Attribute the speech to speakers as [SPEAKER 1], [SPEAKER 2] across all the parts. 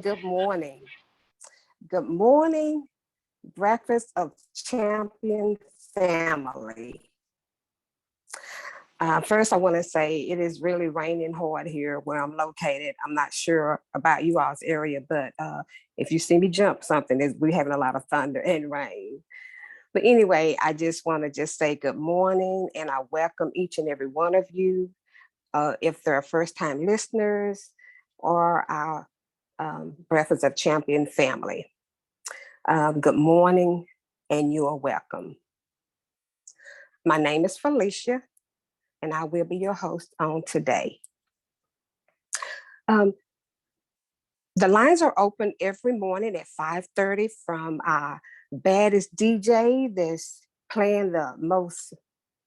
[SPEAKER 1] Good morning. Good morning, Breakfast of Champion family. First, I want to say it is really raining hard here where I'm located. I'm not sure about you all's area, but if you see me jump something, we're having a lot of thunder and rain. But anyway, I just want to just say good morning and I welcome each and every one of you. If they're first time listeners or our Breakfast of Champion family. Good morning, and you are welcome. My name is Felicia, and I will be your host on today. The lines are open every morning at 5:30 from our baddest DJ that's playing the most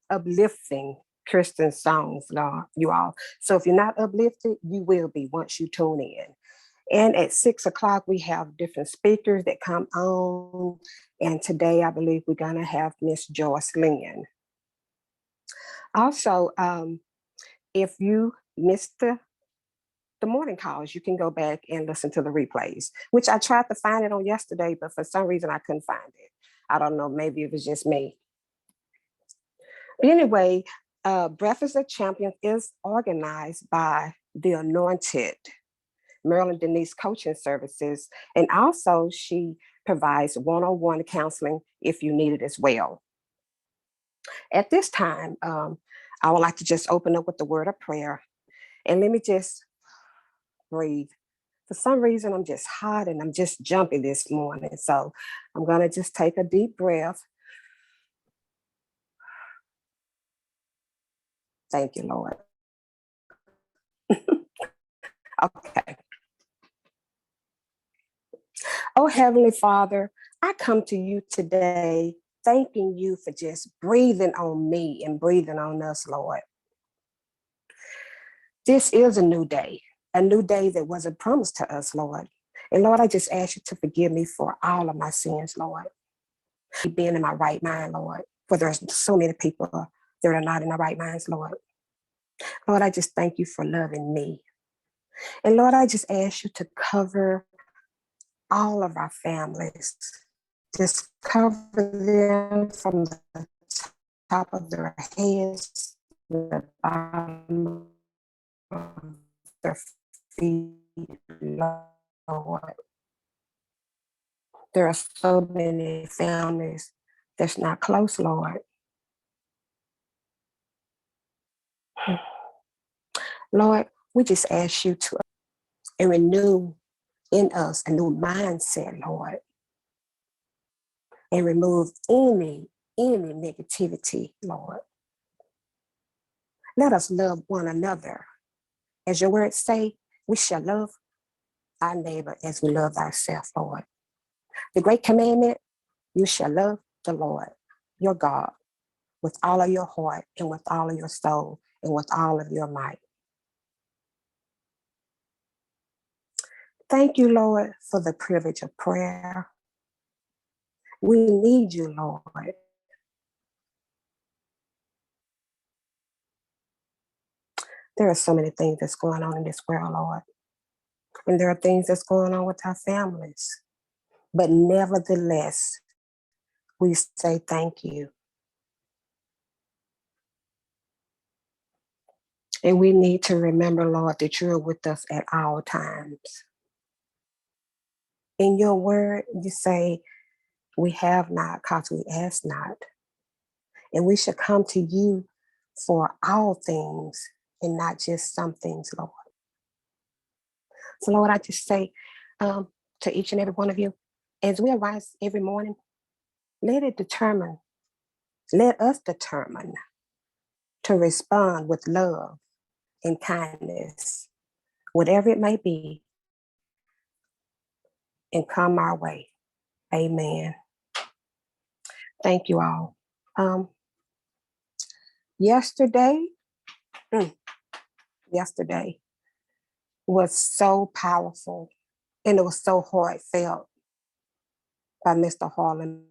[SPEAKER 1] uplifting Christian songs, you all. So if you're not uplifted, you will be once you tune in. And at 6 o'clock, we have different speakers that come on. And today, I believe we're going to have Miss Joyce-Lynn. Also, if you missed the morning calls, you can go back and listen to the replays, which I tried to find it on yesterday, but for some reason I couldn't find it. I don't know, maybe it was just me. But anyway, Breakfast of Champions is organized by the Anointed Marilyn Denise Coaching Services. And also she provides one-on-one counseling if you need it as well. At this time, I would like to just open up with the word of prayer. And let me just breathe. For some reason, I'm just hot and I'm just jumpy this morning. So I'm going to just take a deep breath. Thank you, Lord. Okay. Oh, Heavenly Father, I come to you today thanking you for just breathing on me and breathing on us, Lord. This is a new day that wasn't promised to us, Lord. And Lord, I just ask you to forgive me for all of my sins, Lord. Being in my right mind, Lord, for there's so many people that are not in their right minds, Lord. Lord, I just thank you for loving me. And Lord, I just ask you to cover all of our families. Just cover them from the top of their heads to the bottom of their feet, Lord. There are so many families that's not close, Lord. Lord, we just ask you to renew in us a new mindset, Lord, and remove any negativity, Lord. Let us love one another. As your words say, we shall love our neighbor as we love ourselves, Lord. The great commandment, you shall love the Lord, your God, with all of your heart and with all of your soul and with all of your might. Thank you, Lord, for the privilege of prayer. We need you, Lord. There are so many things that's going on in this world, Lord. And there are things that's going on with our families. But nevertheless, we say thank you. And we need to remember, Lord, that you're with us at all times. In your word, you say, we have not because we ask not. And we should come to you for all things and not just some things, Lord. So, Lord, I just say to each and every one of you, as we arise every morning, let us determine to respond with love and kindness, whatever it may be, and come our way. Amen. Thank you all. Yesterday was so powerful and it was so heartfelt by Mr. Harlan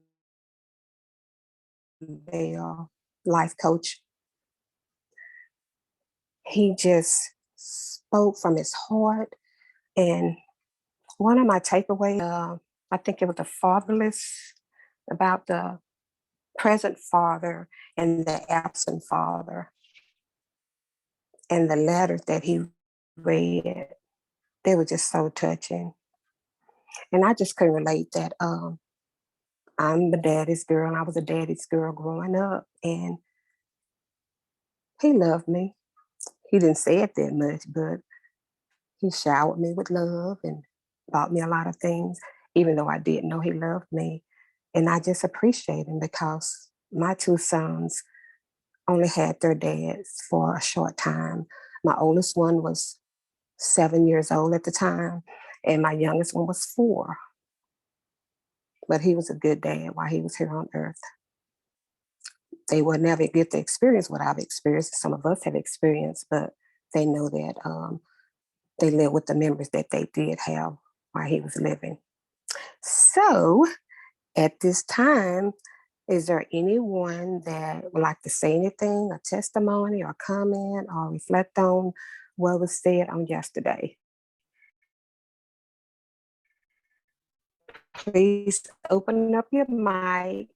[SPEAKER 1] Bell. life coach. He just spoke from his heart. And one of my takeaways, I think it was the fatherless, about the present father and the absent father, and the letters that he read, they were just so touching. And I just couldn't relate that I'm the daddy's girl, and I was a daddy's girl growing up, and he loved me. He didn't say it that much, but he showered me with love and bought me a lot of things, even though I didn't know he loved me. And I just appreciate him, because my two sons only had their dads for a short time. My oldest one was 7 years old at the time, and my youngest one was 4. But he was a good dad while he was here on earth. They will never get to experience what I've experienced. Some of us have experienced, but they know that they live with the memories that they did have while he was living. So at this time, is there anyone that would like to say anything, a testimony or comment or reflect on what was said on yesterday? Please open up your mic.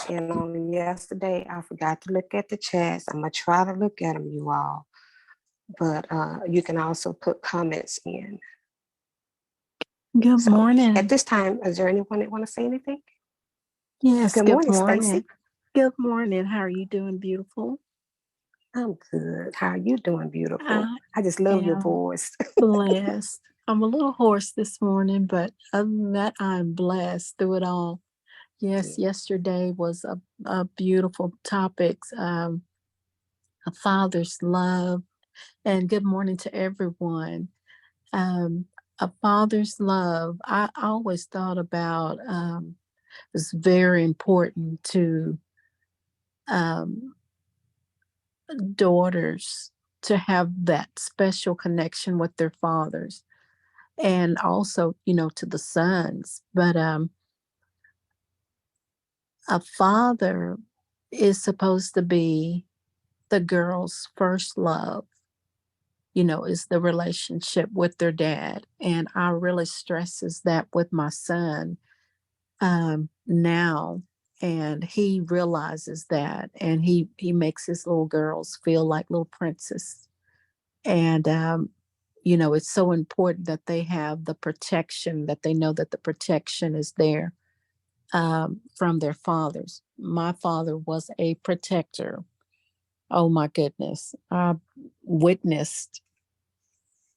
[SPEAKER 1] And on yesterday, I forgot to look at the chats. I'm going to try to look at them, you all. But you can also put comments in.
[SPEAKER 2] Good
[SPEAKER 1] So
[SPEAKER 2] morning.
[SPEAKER 1] at this time, is there anyone that want to say anything?
[SPEAKER 2] Yes,
[SPEAKER 1] Good morning, Stacy.
[SPEAKER 2] Good morning. How are you doing, beautiful?
[SPEAKER 1] I'm good. How are you doing, beautiful? I just love your voice.
[SPEAKER 2] Blessed. I'm a little hoarse this morning, but other than that, I'm blessed through it all. Yes, yesterday was a beautiful topic, a father's love. And good morning to everyone. A father's love, I always thought about it's very important to um, daughters to have that special connection with their fathers, and also, to the sons. But a father is supposed to be the girl's first love, is the relationship with their dad. And I really stresses that with my son now. And he realizes that, and he makes his little girls feel like little princesses. And it's so important that they have the protection, that they know that the protection is there from their fathers. My father was a protector. Oh my goodness. I witnessed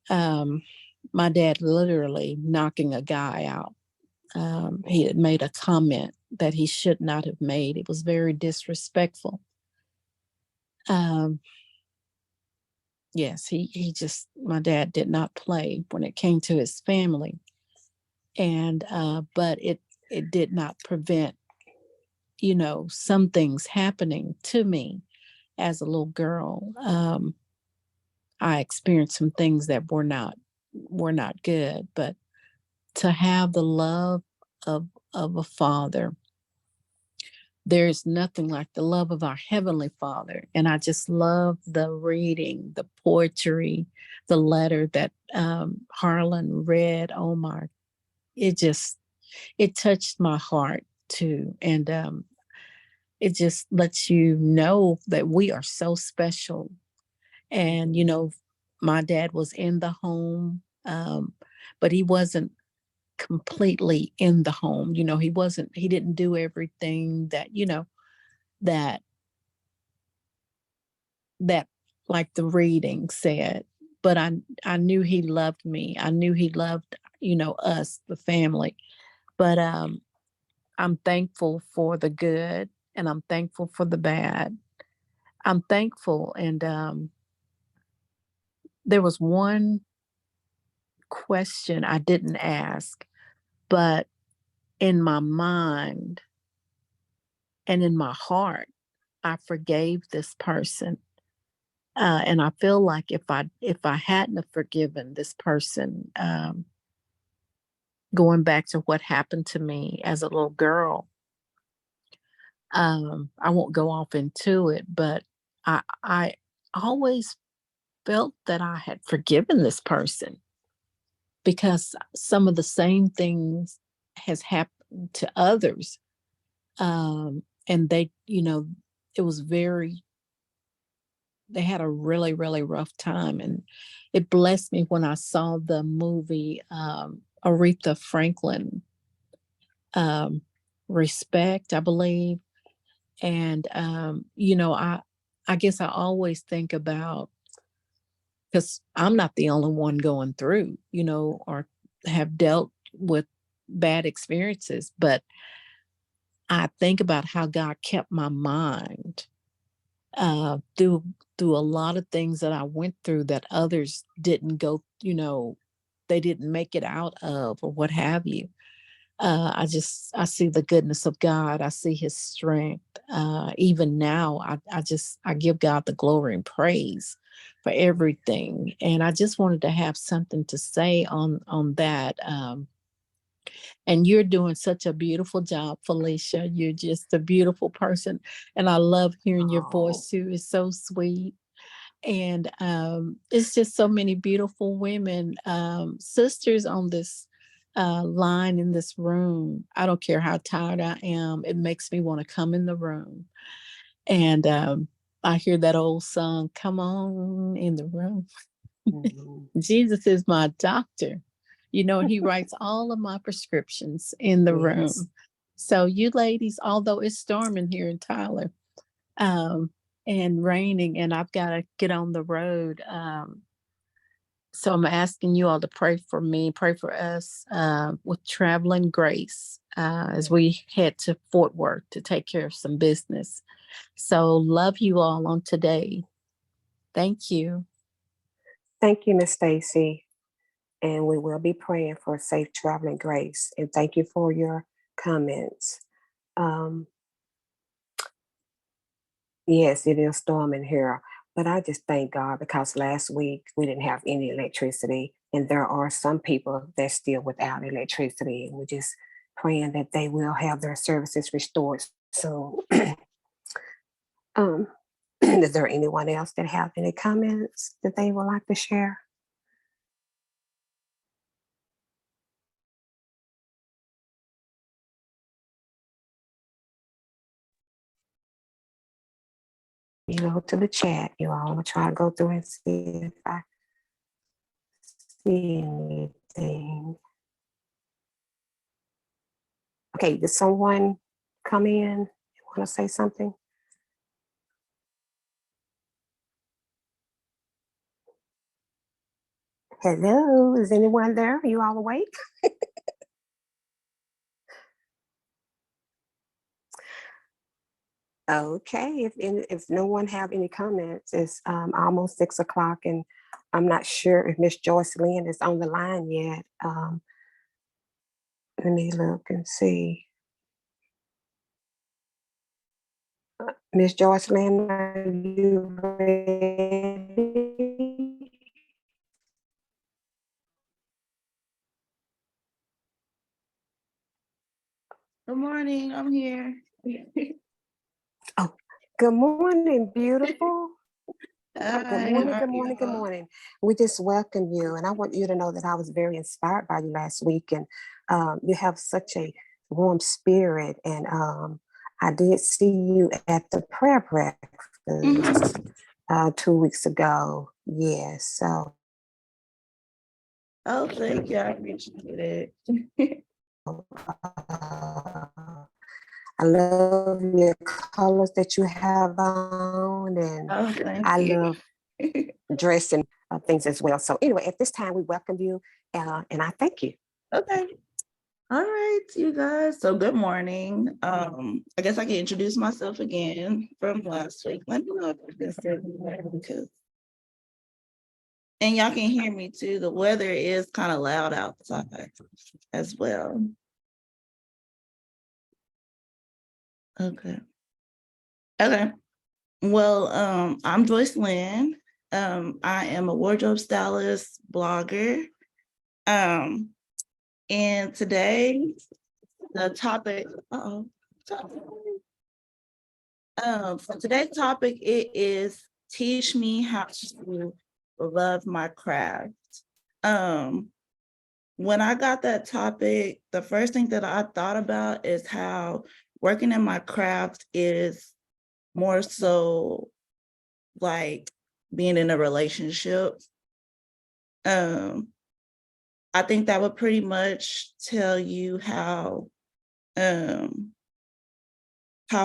[SPEAKER 2] my dad literally knocking a guy out. He had made a comment that he should not have made. It was very disrespectful. Yes, my dad did not play when it came to his family. And but it did not prevent, some things happening to me as a little girl. I experienced some things that were not good, but to have the love of a father, there's nothing like the love of our Heavenly Father. And I just love the reading, the poetry, the letter that Harlan read. Oh my, it touched my heart too. And it just lets you know that we are so special. And, my dad was in the home, but he wasn't completely in the home. He didn't do everything that that like the reading said, but I knew he loved me. I knew he loved, us, the family. But I'm thankful for the good, and I'm thankful for the bad. I'm thankful. And there was one question I didn't ask, but in my mind and in my heart, I forgave this person. And I feel like if I hadn't have forgiven this person, going back to what happened to me as a little girl, I won't go off into it, but I always felt that I had forgiven this person because some of the same things has happened to others. And they, it was they had a really, really rough time. And it blessed me when I saw the movie Aretha Franklin, um, Respect, I believe. And, I guess I always think about, because I'm not the only one going through, or have dealt with bad experiences, but I think about how God kept my mind through a lot of things that I went through that others didn't go, they didn't make it out of, or what have you. I see the goodness of God. I see his strength. Even now, I give God the glory and praise for everything. And I just wanted to have something to say on that. And you're doing such a beautiful job, Felicia. You're just a beautiful person. And I love hearing your
[SPEAKER 1] Oh,
[SPEAKER 2] voice too. It's so sweet. And it's just so many beautiful women, sisters on this line in this room. I don't care how tired I am, it makes me want to come in the room. And I hear that old song, "Come on in the room."
[SPEAKER 1] mhm.
[SPEAKER 2] Jesus is my doctor, and he writes all of my prescriptions in the
[SPEAKER 1] Yes.
[SPEAKER 2] room. So, you ladies, although it's storming here in Tyler, um, and raining, and I've got to get on the road. So I'm asking you all to pray for me, pray for us with traveling grace as we head to Fort Worth to take care of some business. So love you all on today. Thank you.
[SPEAKER 1] Thank you, Miss Stacy. And we will be praying for safe traveling grace. And thank you for your comments. Um, yes, it is storming here, but I just thank God because last week we didn't have any electricity, and there are some people that's still without electricity. And we're just praying that they will have their services restored. So, um, is there anyone else that have any comments that they would like to share? You go to the chat, you all. I'm gonna try to go through and see if I see anything. Okay, did someone come in? You want to say something? Hello, is anyone there? Are you all awake? Okay, if no one have any comments, it's almost 6 o'clock, and I'm not sure if Miss Joyce-Lynn is on the line yet. Let me look and see. Miss Joyce-Lynn, are you ready?
[SPEAKER 3] Good morning. I'm here.
[SPEAKER 1] Oh, good morning, beautiful. Good
[SPEAKER 3] Hi,
[SPEAKER 1] morning,
[SPEAKER 3] how are
[SPEAKER 1] good morning, good
[SPEAKER 3] you?
[SPEAKER 1] morning. We just welcome you. And I want you to know that I was very inspired by you last week. And you have such a warm spirit. And I did see you at the prayer breakfast 2 weeks ago. Yes. So
[SPEAKER 3] Oh, thank you. I appreciate it.
[SPEAKER 1] uh, I love your colors that you have on. And
[SPEAKER 3] Oh, thank
[SPEAKER 1] I
[SPEAKER 3] you.
[SPEAKER 1] love dressing things as well. So anyway, at this time, we welcome you. And I thank you.
[SPEAKER 3] Okay. All right, you guys. So good morning. I guess I can introduce myself again from last week. Let me know if I can still do that because and y'all can hear me too. The weather is kind of loud outside as well. Okay. Okay. Well, I'm Joyce-Lynn. I am a wardrobe stylist, blogger. Um, and today the topic, For today's topic, it is teach me how to love my craft. When I got that topic, the first thing that I thought about is how working in my craft is more so like being in a relationship. I think that would pretty much tell you how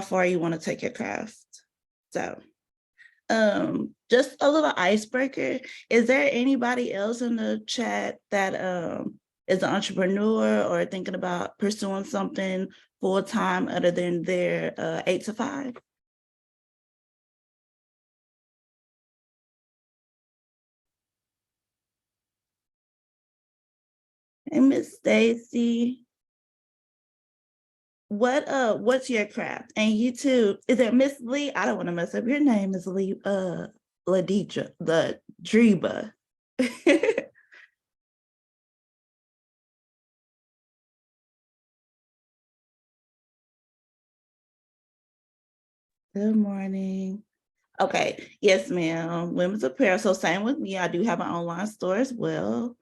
[SPEAKER 3] far you want to take your craft. So just a little icebreaker. Is there anybody else in the chat that is an entrepreneur or thinking about pursuing something full-time other than their 8 to 5? And Miss Stacy, what's your craft? And you too, is it Miss Lee? I don't want to mess up your name, Miss Lee, Laditra, the Dreba. Good morning. Okay, yes, ma'am. Women's apparel. So same with me. I do have an online store as well.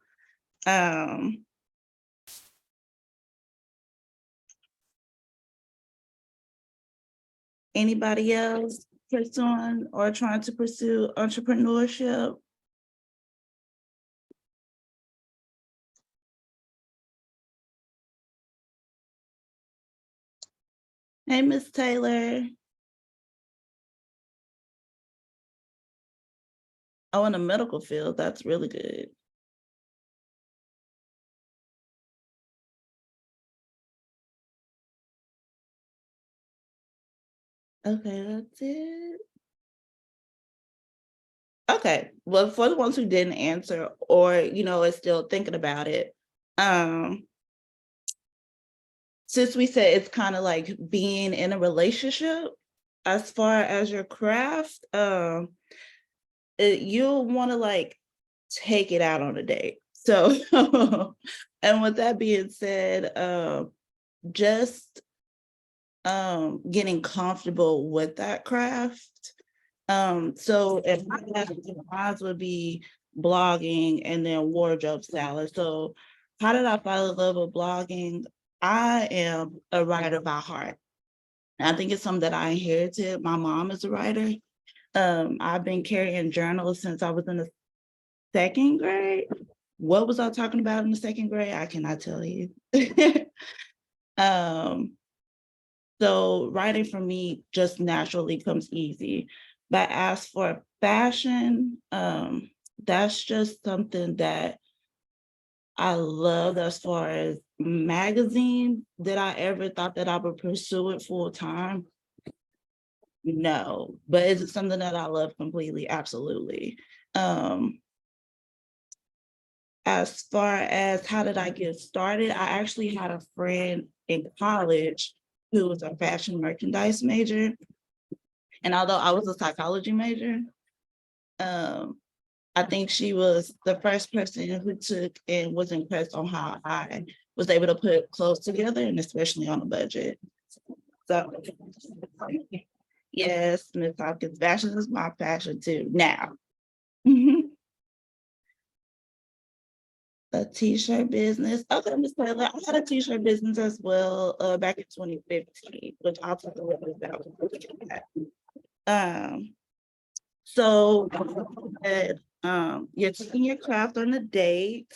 [SPEAKER 3] Anybody else pursuing or trying to pursue entrepreneurship? Hey, Miss Taylor. Oh, in the medical field, that's really good. Okay, that's it. Okay, well, for the ones who didn't answer or, is still thinking about it, since we said it's kind of like being in a relationship, as far as your craft, you'll want to like take it out on a date. So, and with that being said, just getting comfortable with that craft. So if mine would be blogging and then wardrobe stylist. So how did I fall in love with blogging? I am a writer by heart. And I think it's something that I inherited. My mom is a writer. I've been carrying journals since I was in the 2nd grade. What was I talking about in the 2nd grade? I cannot tell you. So writing for me just naturally comes easy. But as for fashion, that's just something that I love. As far as magazines, did I ever thought that I would pursue it full time? No, but is it something that I love completely? Absolutely. As far as how did I get started, I actually had a friend in college who was a fashion merchandise major. And although I was a psychology major, I think she was the first person who took and was impressed on how I was able to put clothes together, and especially on a budget. So yes, Ms. Hopkins, fashion is my passion too. Now, a t-shirt business. Okay, Ms. Taylor, I had a t-shirt business as well back in 2015, which I'll talk a little bit about. So you're taking your craft on a date,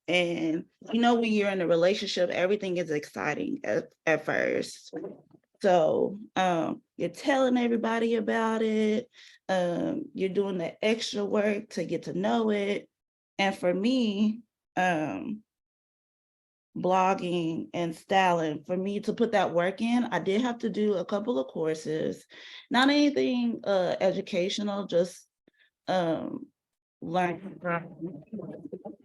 [SPEAKER 3] and when you're in a relationship, everything is exciting at first. So you're telling everybody about it. You're doing the extra work to get to know it. And for me, blogging and styling, for me to put that work in, I did have to do a couple of courses, not anything educational, just learn from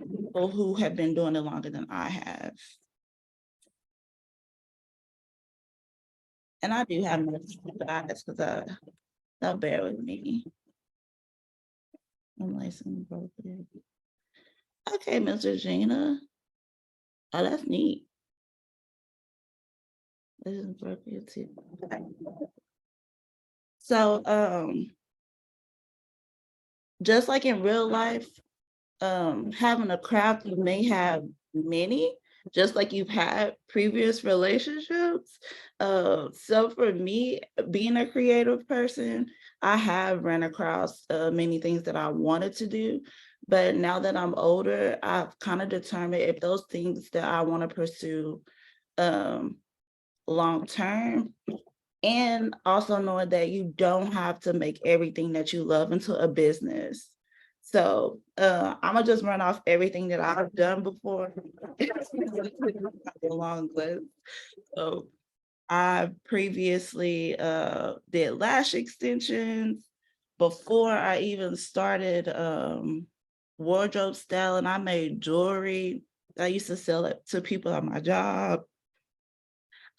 [SPEAKER 3] people who have been doing it longer than I have. And I do have guys because they'll bear with me. I'm licensed broker. Okay, Miss Regina. Oh, that's neat. Licensed broker too. Okay. So just like in real life, having a craft, you may have many, just like you've had previous relationships. So for me, being a creative person, I have run across many things that I wanted to do. But now that I'm older, I've kind of determined if those things that I want to pursue um, long term, and also knowing that you don't have to make everything that you love into a business. So I'm gonna just run off everything that I've done before. A long list. So I previously did lash extensions before I even started wardrobe styling. I made jewelry. I used to sell it to people at my job.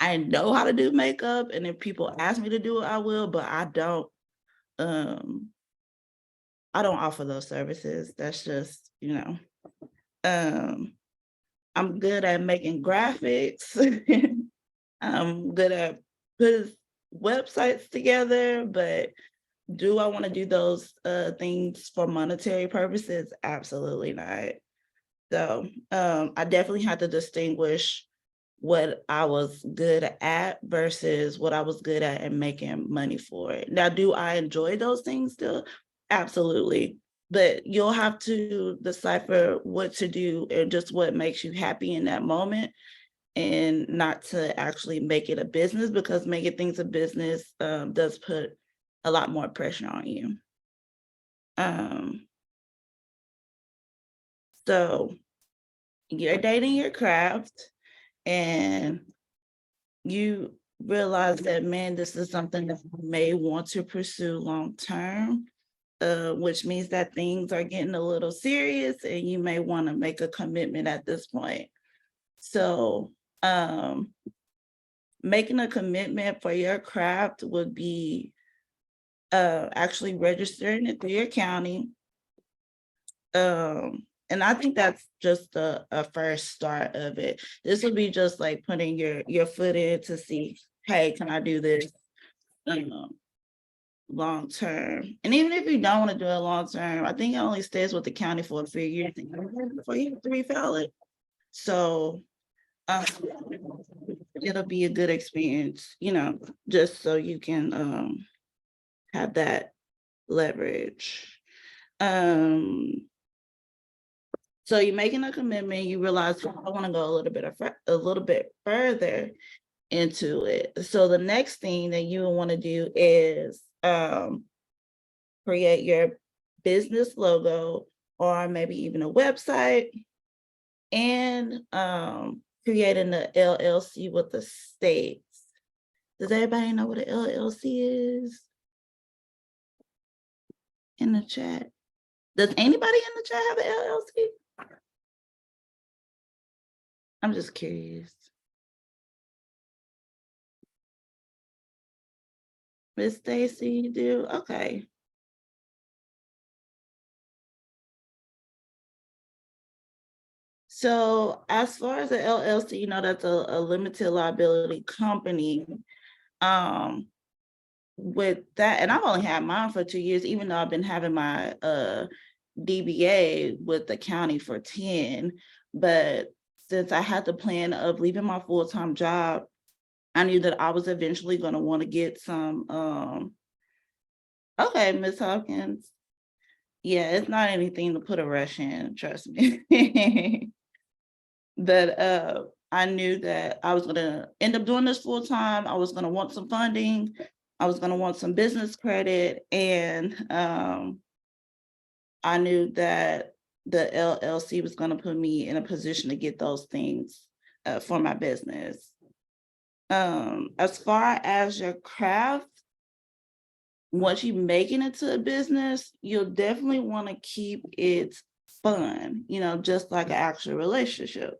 [SPEAKER 3] I know how to do makeup, and if people ask me to do it, I will, but um I don't offer those services. That's just, um I'm good at making graphics. I'm good at putting websites together, but do I want to do those things for monetary purposes? Absolutely not. So I definitely had to distinguish what I was good at versus what I was good at and making money for it. Now, do I enjoy those things still? Absolutely. But you'll have to decipher what to do and just what makes you happy in that moment, and not to actually make it a business, because making things a business does put a lot more pressure on you. So you're dating your craft, and you realize that, man, this is something that you may want to pursue long term, which means that things are getting a little serious and you may want to make a commitment at this point. So making a commitment for your craft would be actually registering it through your county. And I think that's just a first start of it. This would be just like putting your foot in to see, hey, can I do this long term? And even if you don't want to do it long term, I think it only stays with the county for a few years before you have to refile it. So it'll be a good experience, just so you can have that leverage. So you're making a commitment, you realize, I want to go a little bit further into it. So the next thing that you want to do is create your business logo, or maybe even a website, and creating the LLC with the states. Does everybody know what an LLC is? In the chat. Does anybody in the chat have an LLC? I'm just curious. Miss Stacy, you do? Okay. So as far as the LLC, that's a limited liability company. With that, and I've only had mine for 2 years, even though I've been having my DBA with the county for 10. But since I had the plan of leaving my full-time job, I knew that I was eventually going to want to get some okay, Miss Hopkins. Yeah, it's not anything to put a rush in, trust me. But I knew that I was going to end up doing this full time. I was going to want some funding. I was going to want some business credit. And I knew that the LLC was going to put me in a position to get those things for my business. As far as your craft, once you make it into a business, you'll definitely want to keep it fun, just like an actual relationship.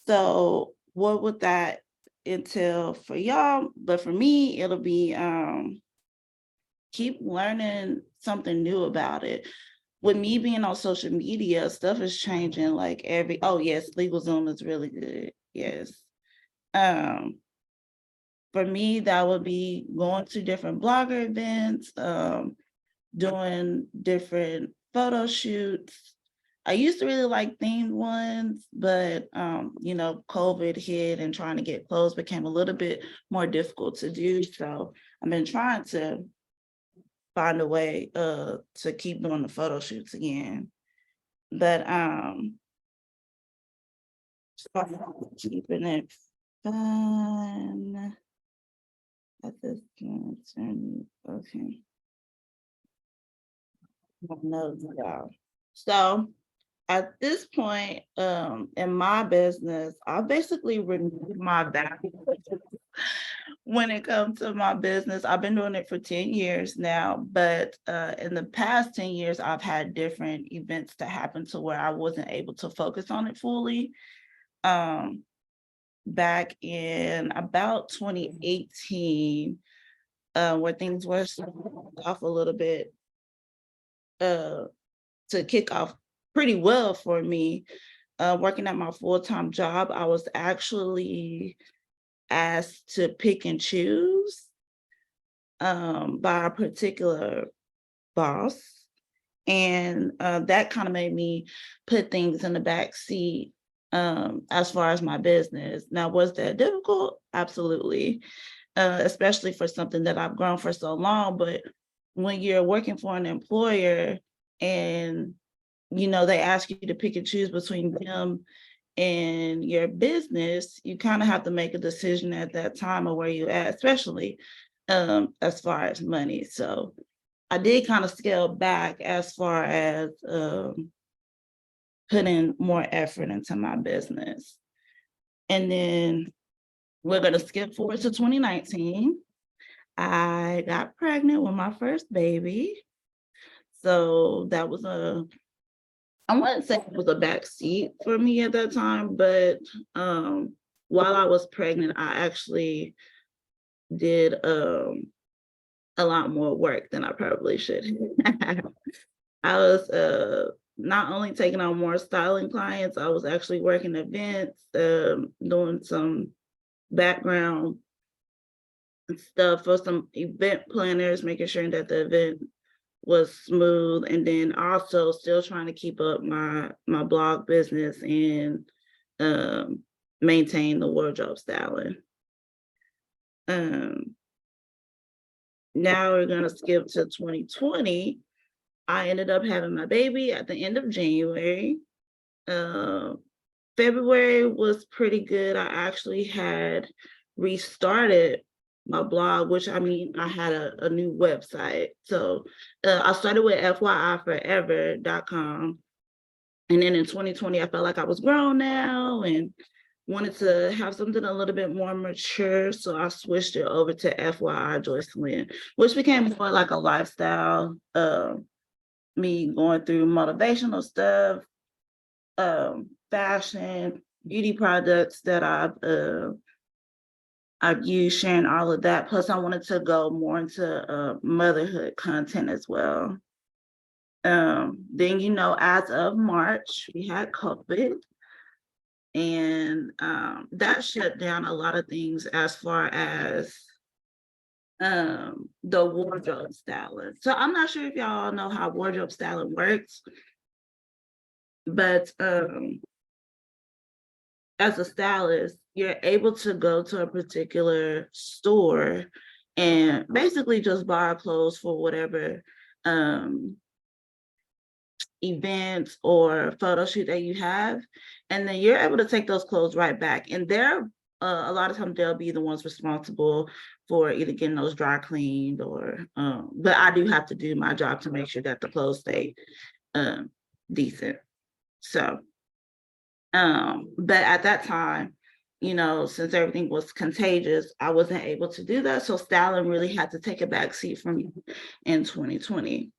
[SPEAKER 3] So what would that entail for y'all? But for me, it'll be keep learning something new about it. With me being on social media, stuff is changing like oh yes, LegalZoom is really good. Yes. for me, that would be going to different blogger events, doing different photo shoots. I used to really like themed ones, but you know, COVID hit and trying to get clothes became a little bit more difficult to do. So I've been trying to find a way to keep doing the photo shoots again. But keeping it fun at this point. Okay. My nose is out. So at this point, in my business, I basically removed my value when it comes to my business. I've been doing it for 10 years now, but in the past 10 years, I've had different events to happen to where I wasn't able to focus on it fully. Back in about 2018, where things were off a little bit, to kick off pretty well for me, working at my full-time job, I was actually asked to pick and choose by a particular boss. And that kind of made me put things in the back seat as far as my business. Now, was that difficult? Absolutely, especially for something that I've grown for so long. But when you're working for an employer and you know they ask you to pick and choose between them and your business, you kind of have to make a decision at that time of where you at, especially as far as money. So I did kind of scale back as far as putting more effort into my business. And then we're going to skip forward to 2019. I got pregnant with my first baby. So that was I wouldn't say it was a backseat for me at that time, but while I was pregnant, I actually did a lot more work than I probably should. I was not only taking on more styling clients, I was actually working events, doing some background stuff for some event planners, making sure that the event was smooth, and then also still trying to keep up my blog business and maintain the wardrobe styling. Now we're gonna skip to 2020. I ended up having my baby at the end of January. February was pretty good. I actually had restarted my blog, which I mean, I had a new website. So I started with FYIforever.com. And then in 2020, I felt like I was grown now and wanted to have something a little bit more mature. So I switched it over to FYI Joyce-Lynn, which became more like a lifestyle, me going through motivational stuff, fashion, beauty products that I've used, sharing all of that. Plus, I wanted to go more into motherhood content as well. Then, you know, as of March, we had COVID, and that shut down a lot of things as far as the wardrobe styling. So I'm not sure if y'all know how wardrobe styling works, but as a stylist, you're able to go to a particular store and basically just borrow clothes for whatever events or photo shoot that you have, and then you're able to take those clothes right back. And they're a lot of times they'll be the ones responsible for either getting those dry cleaned or but I do have to do my job to make sure that the clothes stay decent. So but at that time, you know, since everything was contagious, I wasn't able to do that. So styling really had to take a back seat for me in 2020.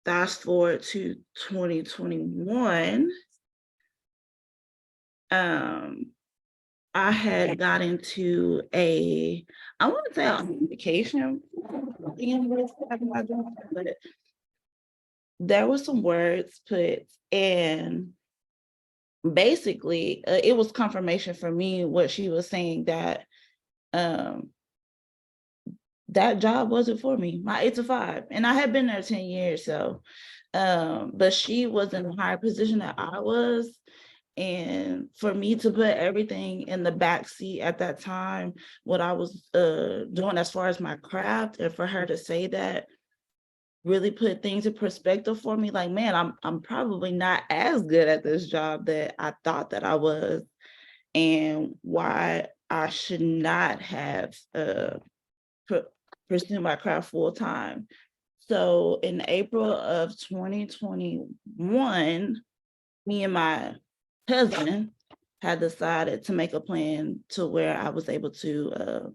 [SPEAKER 3] Fast forward to 2021. I had got into I wouldn't say a vacation, but there were some words put in basically, it was confirmation for me what she was saying, that that job wasn't for me, my 8 to 5. And I had been there 10 years. So, but she was in a higher position than I was. And for me to put everything in the back seat at that time, what I was doing as far as my craft, and for her to say that really put things in perspective for me. Like, man, I'm probably not as good at this job that I thought that I was, and why I should not have pursue my craft full time. So in April of 2021, me and my husband had decided to make a plan to where I was able to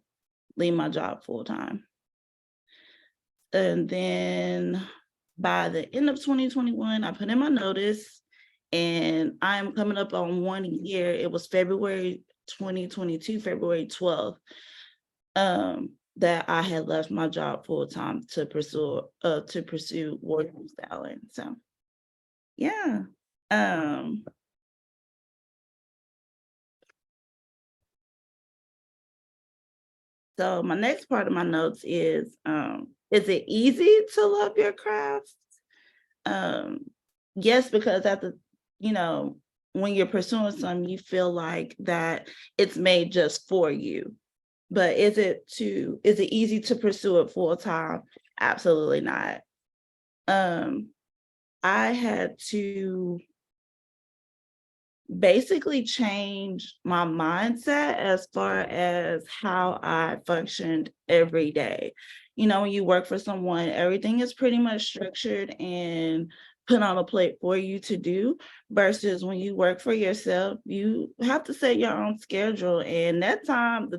[SPEAKER 3] leave my job full time. And then by the end of 2021, I put in my notice, and I'm coming up on 1 year. It was February 2022, February 12th. That I had left my job full time to pursue wardrobe styling. So yeah. So my next part of my notes is it easy to love your craft? Yes, because at the, when you're pursuing something, you feel like that it's made just for you. But is it easy to pursue it full time? Absolutely not. I had to basically change my mindset as far as how I functioned every day. When you work for someone, everything is pretty much structured and put on a plate for you to do, versus when you work for yourself, you have to set your own schedule. And the time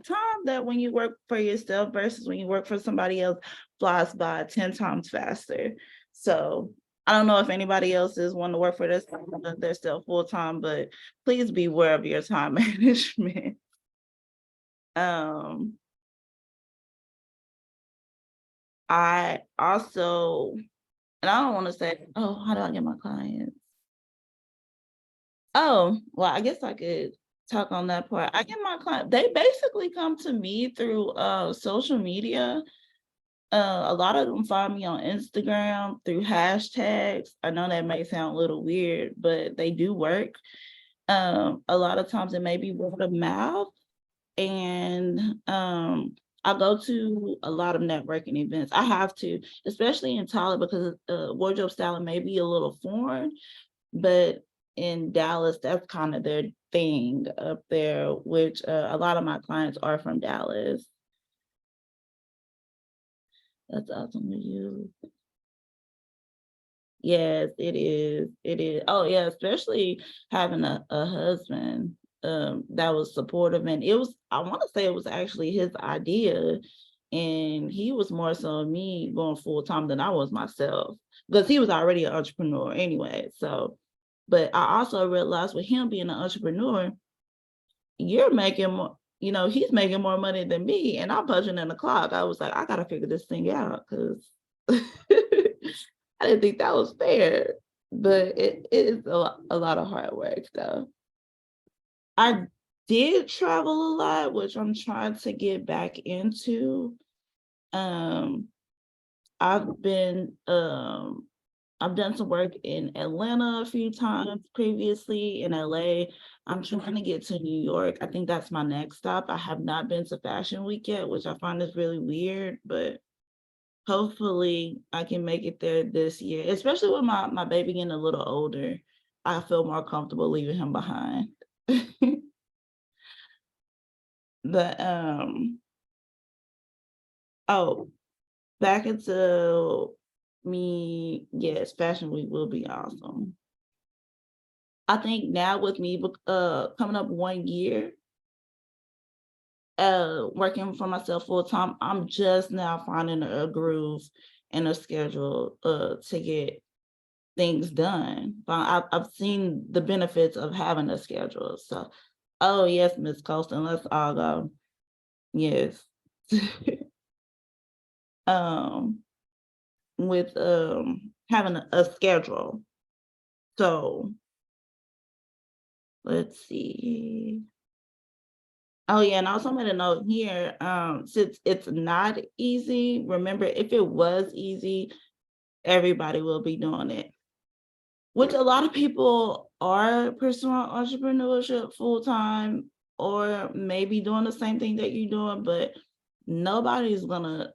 [SPEAKER 3] that when you work for yourself versus when you work for somebody else flies by 10 times faster. So I don't know if anybody else is wanting to work for their self full time, but please be aware of your time management. I also, and I don't want to say, oh, how do I get my clients? Oh, well, I guess I could talk on that part. I get my client, they basically come to me through social media. A lot of them find me on Instagram through hashtags. I know that may sound a little weird, but they do work. A lot of times it may be word of mouth, and I go to a lot of networking events. I have to, especially in Tyler, because wardrobe styling may be a little foreign, but in Dallas, that's kind of their thing up there, which a lot of my clients are from Dallas. That's awesome to you. Yes, it is. It is. Oh yeah, especially having a husband that was supportive, and I want to say it was actually his idea, and he was more so me going full time than I was myself, because he was already an entrepreneur anyway. So, but I also realized with him being an entrepreneur, you're making more, he's making more money than me, and I'm punching in the clock. I was like, I gotta figure this thing out, because I didn't think that was fair, but it is a lot of hard work though. I did travel a lot, which I'm trying to get back into. I've been I've done some work in Atlanta a few times previously, in LA. I'm trying to get to New York. I think that's my next stop. I have not been to Fashion Week yet, which I find is really weird, but hopefully I can make it there this year, especially with my baby getting a little older. I feel more comfortable leaving him behind. But oh, back into me, yes, Fashion Week will be awesome. I think now with me coming up 1 year, working for myself full time, I'm just now finding a groove and a schedule to get things done. But I've seen the benefits of having a schedule. So, oh yes, Miss Colston, let's all go. Yes. With having a schedule. So let's see. Oh yeah, and I also made a note here, since it's not easy, remember if it was easy, everybody will be doing it. Which a lot of people are pursuing entrepreneurship full time or maybe doing the same thing that you're doing, but nobody's gonna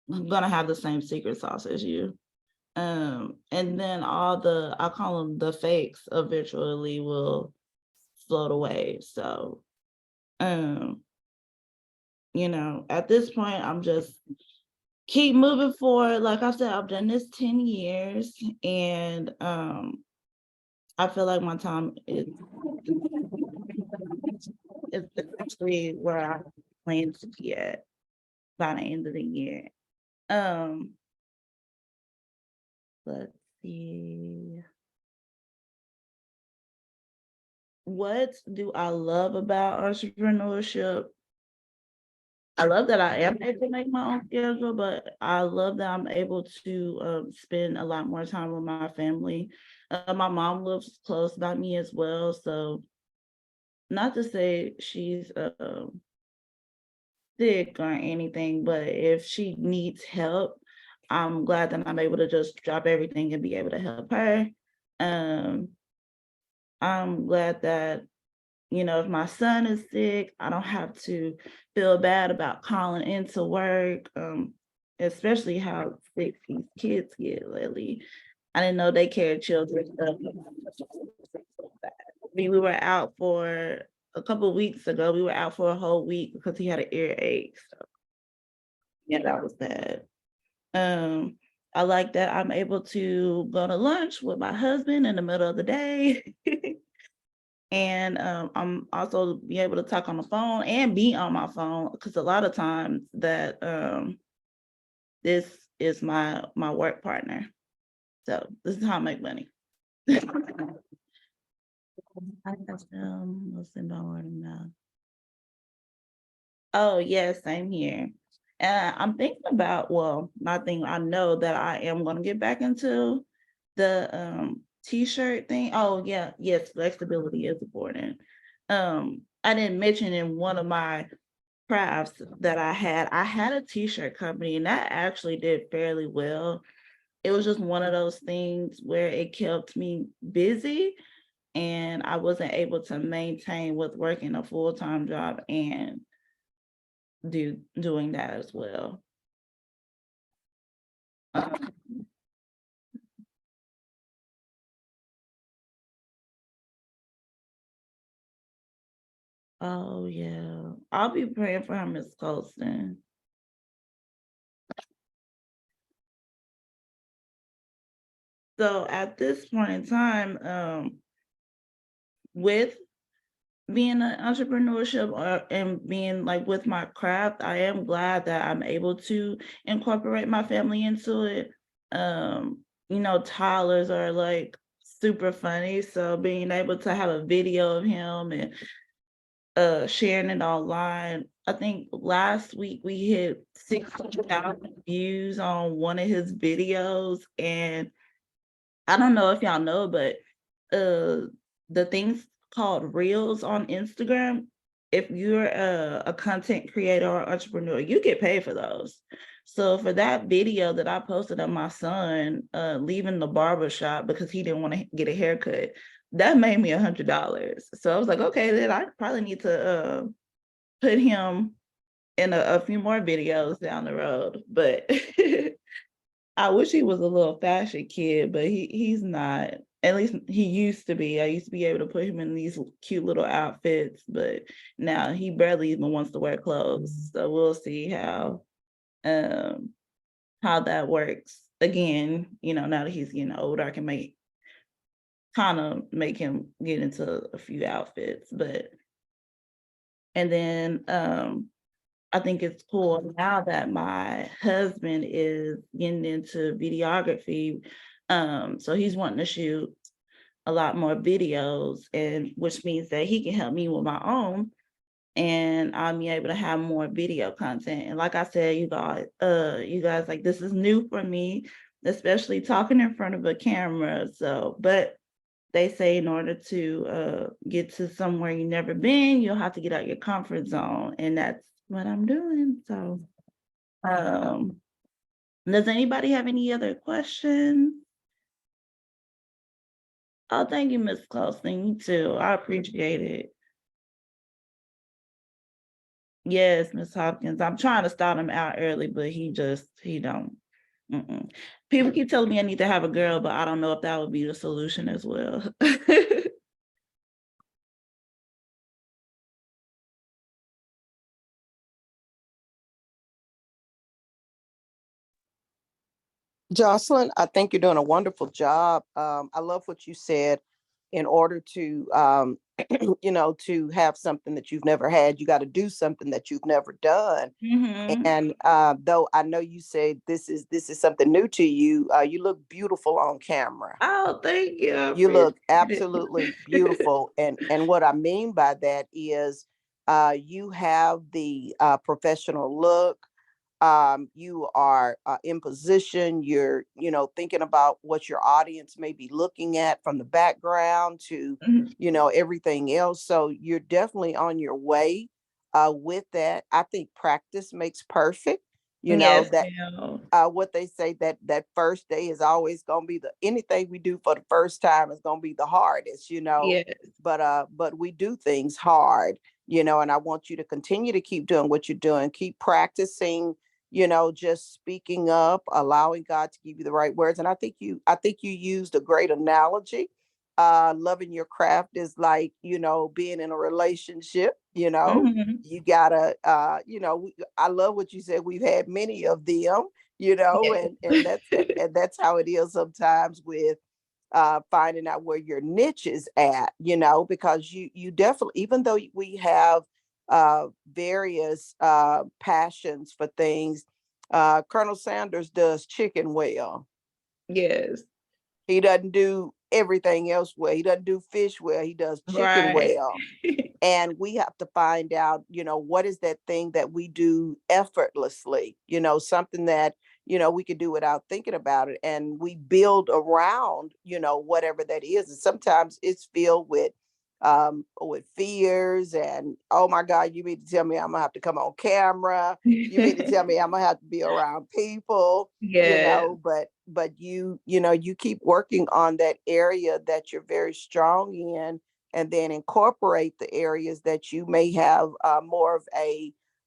[SPEAKER 3] have the same secret sauce as you. And then all the, I call them the fakes eventually will float away. So you know, at this point, I'm just keep moving forward. Like I said, I've done this 10 years and I feel like my time is actually where I plan to be at by the end of the year. Let's see. What do I love about entrepreneurship? I love that I am able to make my own schedule, but I love that I'm able to spend a lot more time with my family. My mom lives close by me as well, so not to say she's sick or anything, but if she needs help, I'm glad that I'm able to just drop everything and be able to help her. Um, I'm glad that, you know, if my son is sick, I don't have to feel bad about calling into work, especially how sick these kids get lately. I didn't know they carried children. We were out for a couple of weeks ago. We were out for a whole week because he had an earache. So yeah, that was bad. I like that I'm able to go to lunch with my husband in the middle of the day. And I'm also be able to talk on the phone and be on my phone because a lot of times that this is my work partner. So this is how I make money. I guess, listen, don't worry now. Oh yes, same here. And I'm thinking about, well, not thinking, I know that I am gonna get back into the t-shirt thing. Oh yeah, yes, flexibility is important. I didn't mention in one of my crafts that I had a t-shirt company and that actually did fairly well. It was just one of those things where it kept me busy and I wasn't able to maintain with working a full-time job and doing that as well. Um, oh yeah, I'll be praying for her, Miss Colston. So at this point in time, with being an entrepreneurship and being like with my craft, I am glad that I'm able to incorporate my family into it. You know, toddlers are like super funny. So being able to have a video of him and sharing it online. I think last week we hit 6,000 views on one of his videos. And I don't know if y'all know, but the things called Reels on Instagram, if you're a content creator or entrepreneur, you get paid for those. So for that video that I posted of my son leaving the barber shop because he didn't want to get a haircut, that made me $100. So I was like, okay, then I probably need to put him in a few more videos down the road. But I wish he was a little fashion kid, but he's not. At least he used to be. I used to be able to put him in these cute little outfits, but now he barely even wants to wear clothes. So we'll see how that works. Again, you know, now that he's getting older, I can kind of make him get into a few outfits. But and then I think it's cool now that my husband is getting into videography. So he's wanting to shoot a lot more videos, and which means that he can help me with my own, and I'll be able to have more video content. And like I said, you guys, like this is new for me, especially talking in front of a camera. So, but they say in order to get to somewhere you've never been, you'll have to get out your comfort zone. And that's what I'm doing. So does anybody have any other questions? Oh, thank you, Miss Closing. You too. I appreciate it. Yes, Miss Hopkins. I'm trying to start him out early, but he don't. People keep telling me I need to have a girl, but I don't know if that would be the solution as well.
[SPEAKER 4] Jocelyn, I think you're doing a wonderful job. I love what you said. In order to, to have something that you've never had, you got to do something that you've never done. And though I know you say this is something new to you, you look beautiful on camera.
[SPEAKER 3] Oh, thank you.
[SPEAKER 4] You look absolutely beautiful. And what I mean by that is you have the professional look. You are in position. You're, thinking about what your audience may be looking at from the background to, everything else. So you're definitely on your way with that. I think practice makes perfect.
[SPEAKER 3] Yes,
[SPEAKER 4] That
[SPEAKER 3] ma'am.
[SPEAKER 4] what they say, that first day is always going to be anything we do for the first time is going to be the hardest,
[SPEAKER 3] Yes.
[SPEAKER 4] but we do things hard, and I want you to continue to keep doing what you're doing, keep practicing, just speaking up, allowing God to give you the right words. And I think you used a great analogy. Loving your craft is like, being in a relationship, you gotta, I love what you said. We've had many of them,
[SPEAKER 3] Yes.
[SPEAKER 4] and that's how it is sometimes with finding out where your niche is at, because you definitely, even though we have various passions for things, Colonel Sanders does chicken well.
[SPEAKER 3] Yes.
[SPEAKER 4] He doesn't do everything else well. He doesn't do fish well. He does chicken
[SPEAKER 3] Right.
[SPEAKER 4] well. And we have to find out, what is that thing that we do effortlessly, something that, we can do without thinking about it. And we build around, whatever that is. And sometimes it's filled with fears and, oh my God, you mean to tell me I'm gonna have to come on camera? You mean to tell me I'm gonna have to be around people?
[SPEAKER 3] Yes.
[SPEAKER 4] But you keep working on that area that you're very strong in, and then incorporate the areas that you may have more of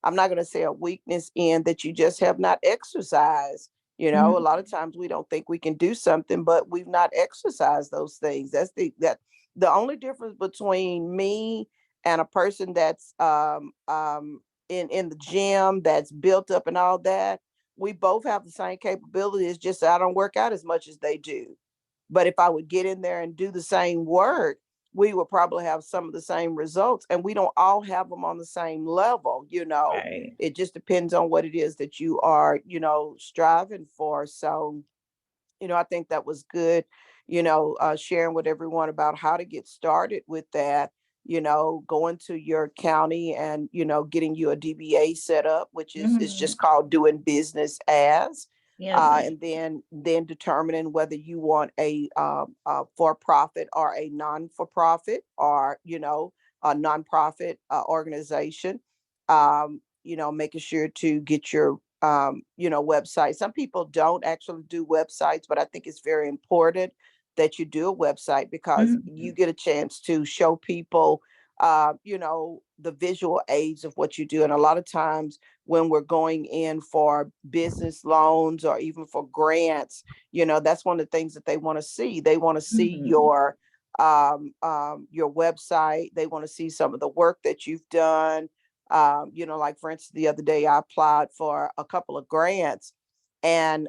[SPEAKER 4] I'm not going to say a weakness in, that you just have not exercised. A
[SPEAKER 3] Mhm.
[SPEAKER 4] lot of times we don't think we can do something, but we've not exercised those things. That's the only difference between me and a person that's in the gym, that's built up and all that. We both have the same capabilities, just I don't work out as much as they do. But if I would get in there and do the same work, we would probably have some of the same results. And we don't all have them on the same level.
[SPEAKER 3] Right.
[SPEAKER 4] It just depends on what it is that you are, striving for. So, I think that was good, sharing with everyone about how to get started with that, going to your county and, getting you a DBA set up, which is
[SPEAKER 3] Mhm.
[SPEAKER 4] just called doing business as,
[SPEAKER 3] Yes, ma'am.
[SPEAKER 4] and then determining whether you want a for-profit or a non-for-profit, or, a nonprofit organization, making sure to get your website. Some people don't actually do websites, but I think it's very important that you do a website, because you
[SPEAKER 3] Mhm.
[SPEAKER 4] get a chance to show people, the visual aids of what you do. And a lot of times when we're going in for business loans or even for grants, that's one of the things that they want to see. They want to see
[SPEAKER 3] Mhm.
[SPEAKER 4] your website. They want to see some of the work that you've done. Like for instance, the other day I applied for a couple of grants, and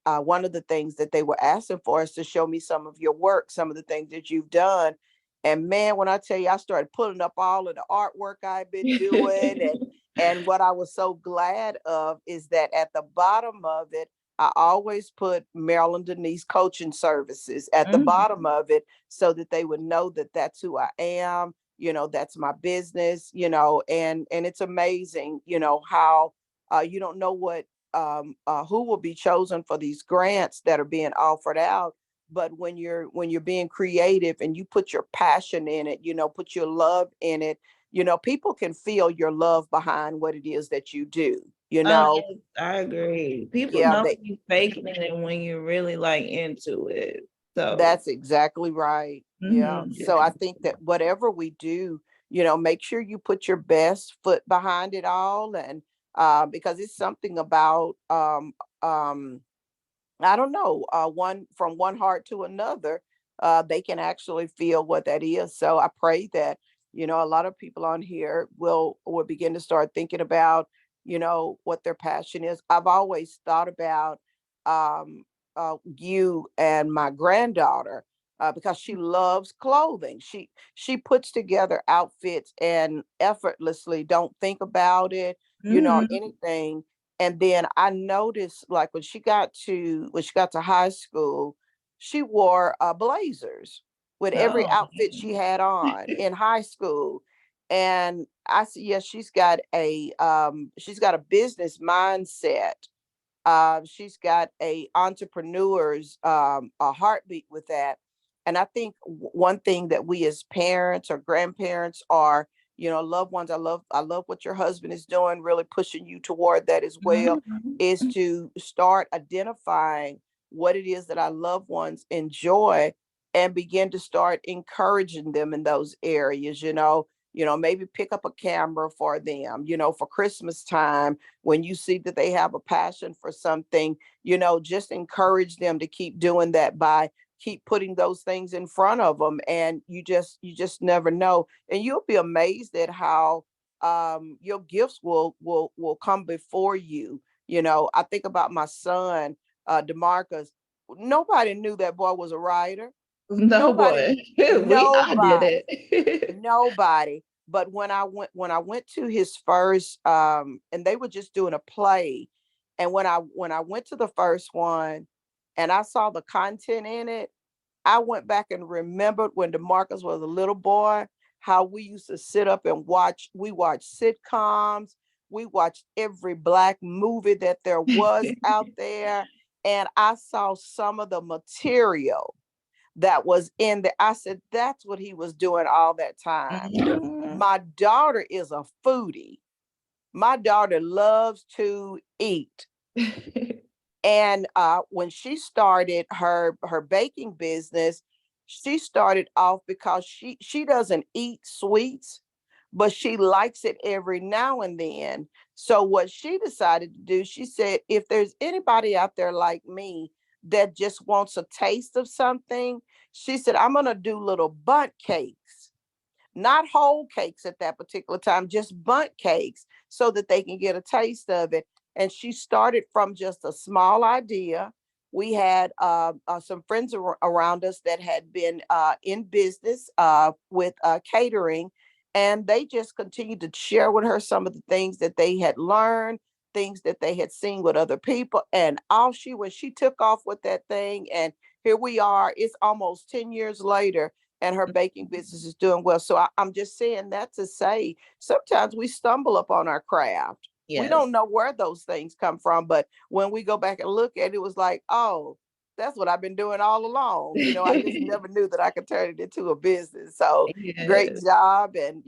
[SPEAKER 4] one of the things that they were asking for is to show me some of your work, some of the things that you've done. And man, when I tell you, I started pulling up all of the artwork I've been doing, and what I was so glad of is that at the bottom of it, I always put Maryland Denise Coaching Services at the bottom
[SPEAKER 3] Mhm.
[SPEAKER 4] of it, so that they would know that that's who I am. That's my business. And it's amazing, how you don't know what who will be chosen for these grants that are being offered out, but when you're being creative and you put your passion in it, put your love in it, people can feel your love behind what it is that you do,
[SPEAKER 3] Oh, yes, I agree. People
[SPEAKER 4] yeah,
[SPEAKER 3] know when you faking it and when you're really like into it. So
[SPEAKER 4] that's exactly right. Yeah.
[SPEAKER 3] mhm.
[SPEAKER 4] So I think that whatever we do, make sure you put your best foot behind it all. And because it's something about I don't know, one from one heart to another, they can actually feel what that is. So I pray that, a lot of people on here will begin to start thinking about, what their passion is. I've always thought about you and my granddaughter, because she loves clothing. She puts together outfits and effortlessly don't think about it,
[SPEAKER 3] Mhm.
[SPEAKER 4] anything. And then I noticed, like when she got to high school, she wore blazers with every
[SPEAKER 3] Oh,
[SPEAKER 4] outfit she had on in high school. And I see, yes, she's got a business mindset. She's got a entrepreneur's a heartbeat with that. And I think one thing that we as parents or grandparents or loved ones, I love what your husband is doing, really pushing you toward that as well,
[SPEAKER 3] mhm.
[SPEAKER 4] is to start identifying what it is that our loved ones enjoy and begin to start encouraging them in those areas. Maybe pick up a camera for them, for Christmas time. When you see that they have a passion for something, just encourage them to keep doing that by keep putting those things in front of them. And you just never know. And you'll be amazed at how your gifts will come before you. I think about my son, DeMarcus. Nobody knew that boy was a writer.
[SPEAKER 3] No
[SPEAKER 4] Nobody,
[SPEAKER 3] boy. We all did
[SPEAKER 4] nobody,
[SPEAKER 3] it.
[SPEAKER 4] nobody. But when I went to his first, and they were just doing a play, and when I went to the first one and I saw the content in it, I went back and remembered when DeMarcus was a little boy, how we used to sit up and we watched sitcoms, we watched every black movie that there was out there. And I saw some of the material that was in there. I said, that's what he was doing all that time.
[SPEAKER 3] Mhm.
[SPEAKER 4] My daughter is a foodie. My daughter loves to eat. And when she started her baking business, she started off because she doesn't eat sweets, but she likes it every now and then. So what she decided to do, she said, if there's anybody out there like me that just wants a taste of something, she said, I'm gonna do little bundt cakes, not whole cakes at that particular time, just bundt cakes so that they can get a taste of it. And she started from just a small idea. We had some friends around us that had been in business with catering, and they just continued to share with her some of the things that they had learned, things that they had seen with other people. And when she took off with that thing, and here we are, it's almost 10 years later, and her baking business is doing well. So I'm just saying that to say sometimes we stumble upon our craft. We
[SPEAKER 3] Yes.
[SPEAKER 4] don't know where those things come from, but when we go back and look at it, it was like, oh, that's what I've been doing all along. I just never knew that I could turn it into a business. So great
[SPEAKER 3] Yes.
[SPEAKER 4] job. And,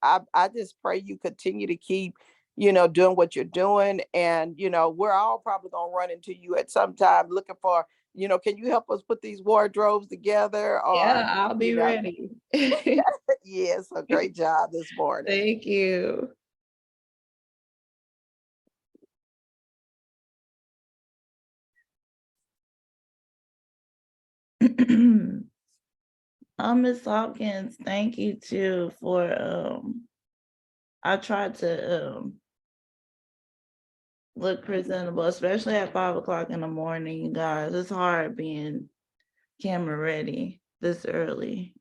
[SPEAKER 4] I just pray you continue to keep, doing what you're doing. And, we're all probably going to run into you at some time looking for, can you help us put these wardrobes together? Or,
[SPEAKER 3] Yeah, I'll
[SPEAKER 4] you
[SPEAKER 3] be
[SPEAKER 4] know,
[SPEAKER 3] ready.
[SPEAKER 4] yes, a great job this morning.
[SPEAKER 3] Thank you. Miss Hopkins, thank you too for I tried to look presentable, especially at 5 o'clock in the morning, you guys. It's hard being camera ready this early.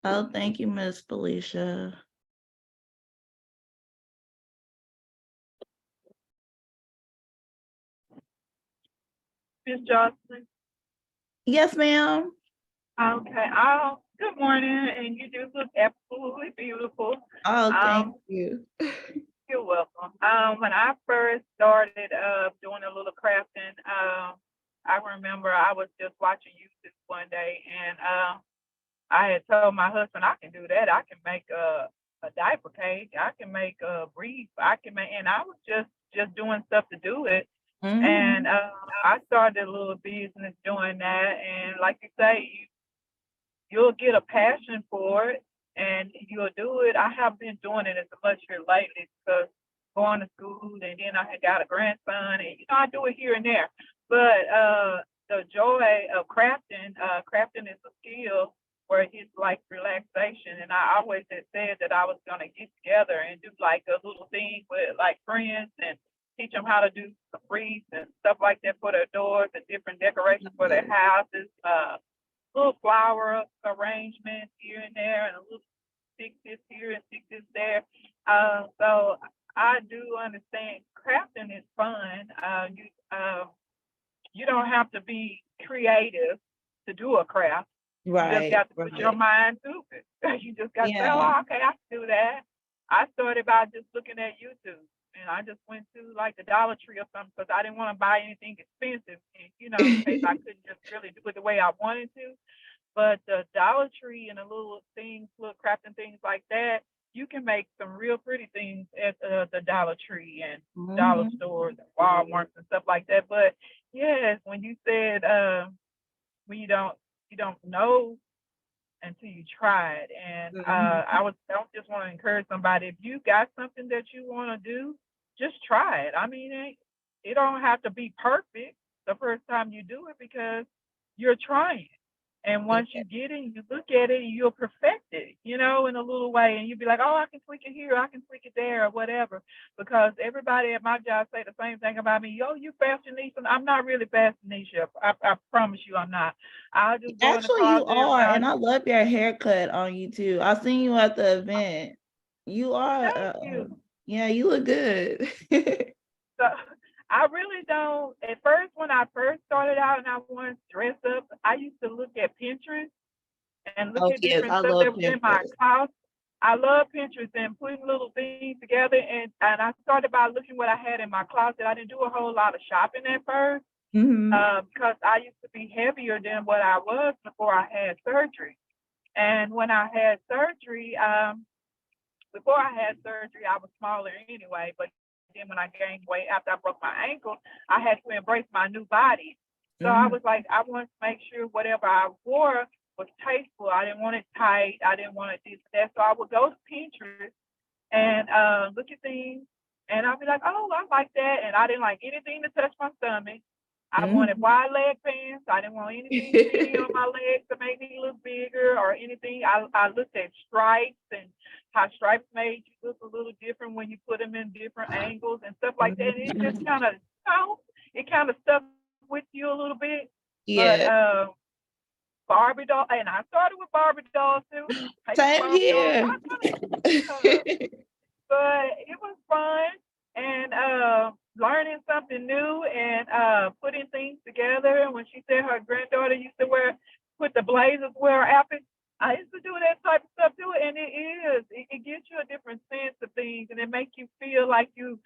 [SPEAKER 3] Oh, thank you, Miss Felicia.
[SPEAKER 5] Miss Jocelyn.
[SPEAKER 3] Yes, ma'am.
[SPEAKER 5] Okay. Good morning, and you do look absolutely beautiful.
[SPEAKER 3] Oh, thank
[SPEAKER 5] Um,
[SPEAKER 3] you.
[SPEAKER 5] You're welcome. When I first started doing a little crafting, I remember I was just watching YouTube one day, and I had told my husband I can do that. I can make a diaper cake. I can make a brief. I can make, and I was just doing stuff to do it. And
[SPEAKER 3] Mhm.
[SPEAKER 5] I started a little business doing that. And like you say, you'll get a passion for it and you'll do it. I haven't been doing it as much here lately because going to school and then I had got a grandson and I do it here and there. But the joy of crafting is a skill where it's like relaxation. And I always had said that I was gonna get together and do like a little thing with like friends and teach them how to do some wreaths and stuff like that for their doors and different decorations for their houses. Little flower arrangements here and there, and a little stick this here and stick this there. So I do understand crafting is fun. You don't have to be creative to do a craft. You just
[SPEAKER 3] Right,
[SPEAKER 5] got to put your
[SPEAKER 3] right.
[SPEAKER 5] mind to it. You just got to say,
[SPEAKER 3] Yeah.
[SPEAKER 5] "Oh, okay, I can do that." I started by just looking at YouTube, and I just went to like the Dollar Tree or something because I didn't want to buy anything expensive, and in case I couldn't just really do it the way I wanted to. But the Dollar Tree and the little things, little crafting things like that, you can make some real pretty things at the Dollar Tree and dollar
[SPEAKER 3] Mhm.
[SPEAKER 5] stores and Walmarts and stuff like that. But yes, when you said when you don't know until you try it, and
[SPEAKER 3] Mhm.
[SPEAKER 5] I would just want to encourage somebody if you got something that you want to do, just try it. I mean, it don't have to be perfect the first time you do it because you're trying. And once you get it, you look at it, you'll perfect it, in a little way. And you'll be like, oh, I can tweak it here, I can tweak it there, or whatever. Because everybody at my job say the same thing about me. Yo, you fashionista. I'm not really fashionista. I promise you I'm not. I'll just go in the
[SPEAKER 3] Actually, you
[SPEAKER 5] closet and
[SPEAKER 3] are,
[SPEAKER 5] when I
[SPEAKER 3] and I love your haircut on you too. I seen you at the event. You are,
[SPEAKER 5] thank you.
[SPEAKER 3] yeah, you look good.
[SPEAKER 5] So I really don't. At first, when I first started out and I wanted to dress up, I used to look at Pinterest and look
[SPEAKER 3] Oh
[SPEAKER 5] at
[SPEAKER 3] yes,
[SPEAKER 5] different
[SPEAKER 3] I
[SPEAKER 5] stuff
[SPEAKER 3] love
[SPEAKER 5] that was in my
[SPEAKER 3] Pinterest.
[SPEAKER 5] house. I love Pinterest and putting little things together. And I started by looking what I had in my closet. I didn't do a whole lot of shopping at first
[SPEAKER 3] Mhm.
[SPEAKER 5] because I used to be heavier than what I was before I had surgery. And when I had surgery, before I had surgery, I was smaller anyway. But then when I gained weight after I broke my ankle, I had to embrace my new body. So I
[SPEAKER 3] Mhm.
[SPEAKER 5] was like, I wanted to make sure whatever I wore was tasteful. I didn't want it tight. I didn't want it this, that. So I would go to Pinterest and look at things, and I'd be like, oh, I like that. And I didn't like anything to touch my stomach. I wanted
[SPEAKER 3] Mhm.
[SPEAKER 5] wide leg pants. I didn't want anything skinny on my legs to make me look bigger or anything. I looked at stripes and how stripes made you look a little different when you put them in different angles and stuff like that. And it just
[SPEAKER 3] Mhm.
[SPEAKER 5] kind of, it kind of stuck with you a little bit. But
[SPEAKER 3] Yeah,
[SPEAKER 5] Barbie doll, and I started with Barbie dolls too, paper
[SPEAKER 3] same
[SPEAKER 5] Barbie dolls.
[SPEAKER 3] here.
[SPEAKER 5] I but it was fun and learning something new and putting things together. And when she said her granddaughter used to put the blazers where her outfits, I used to do that type of stuff too. And it gives you a different sense of things and it makes you feel like you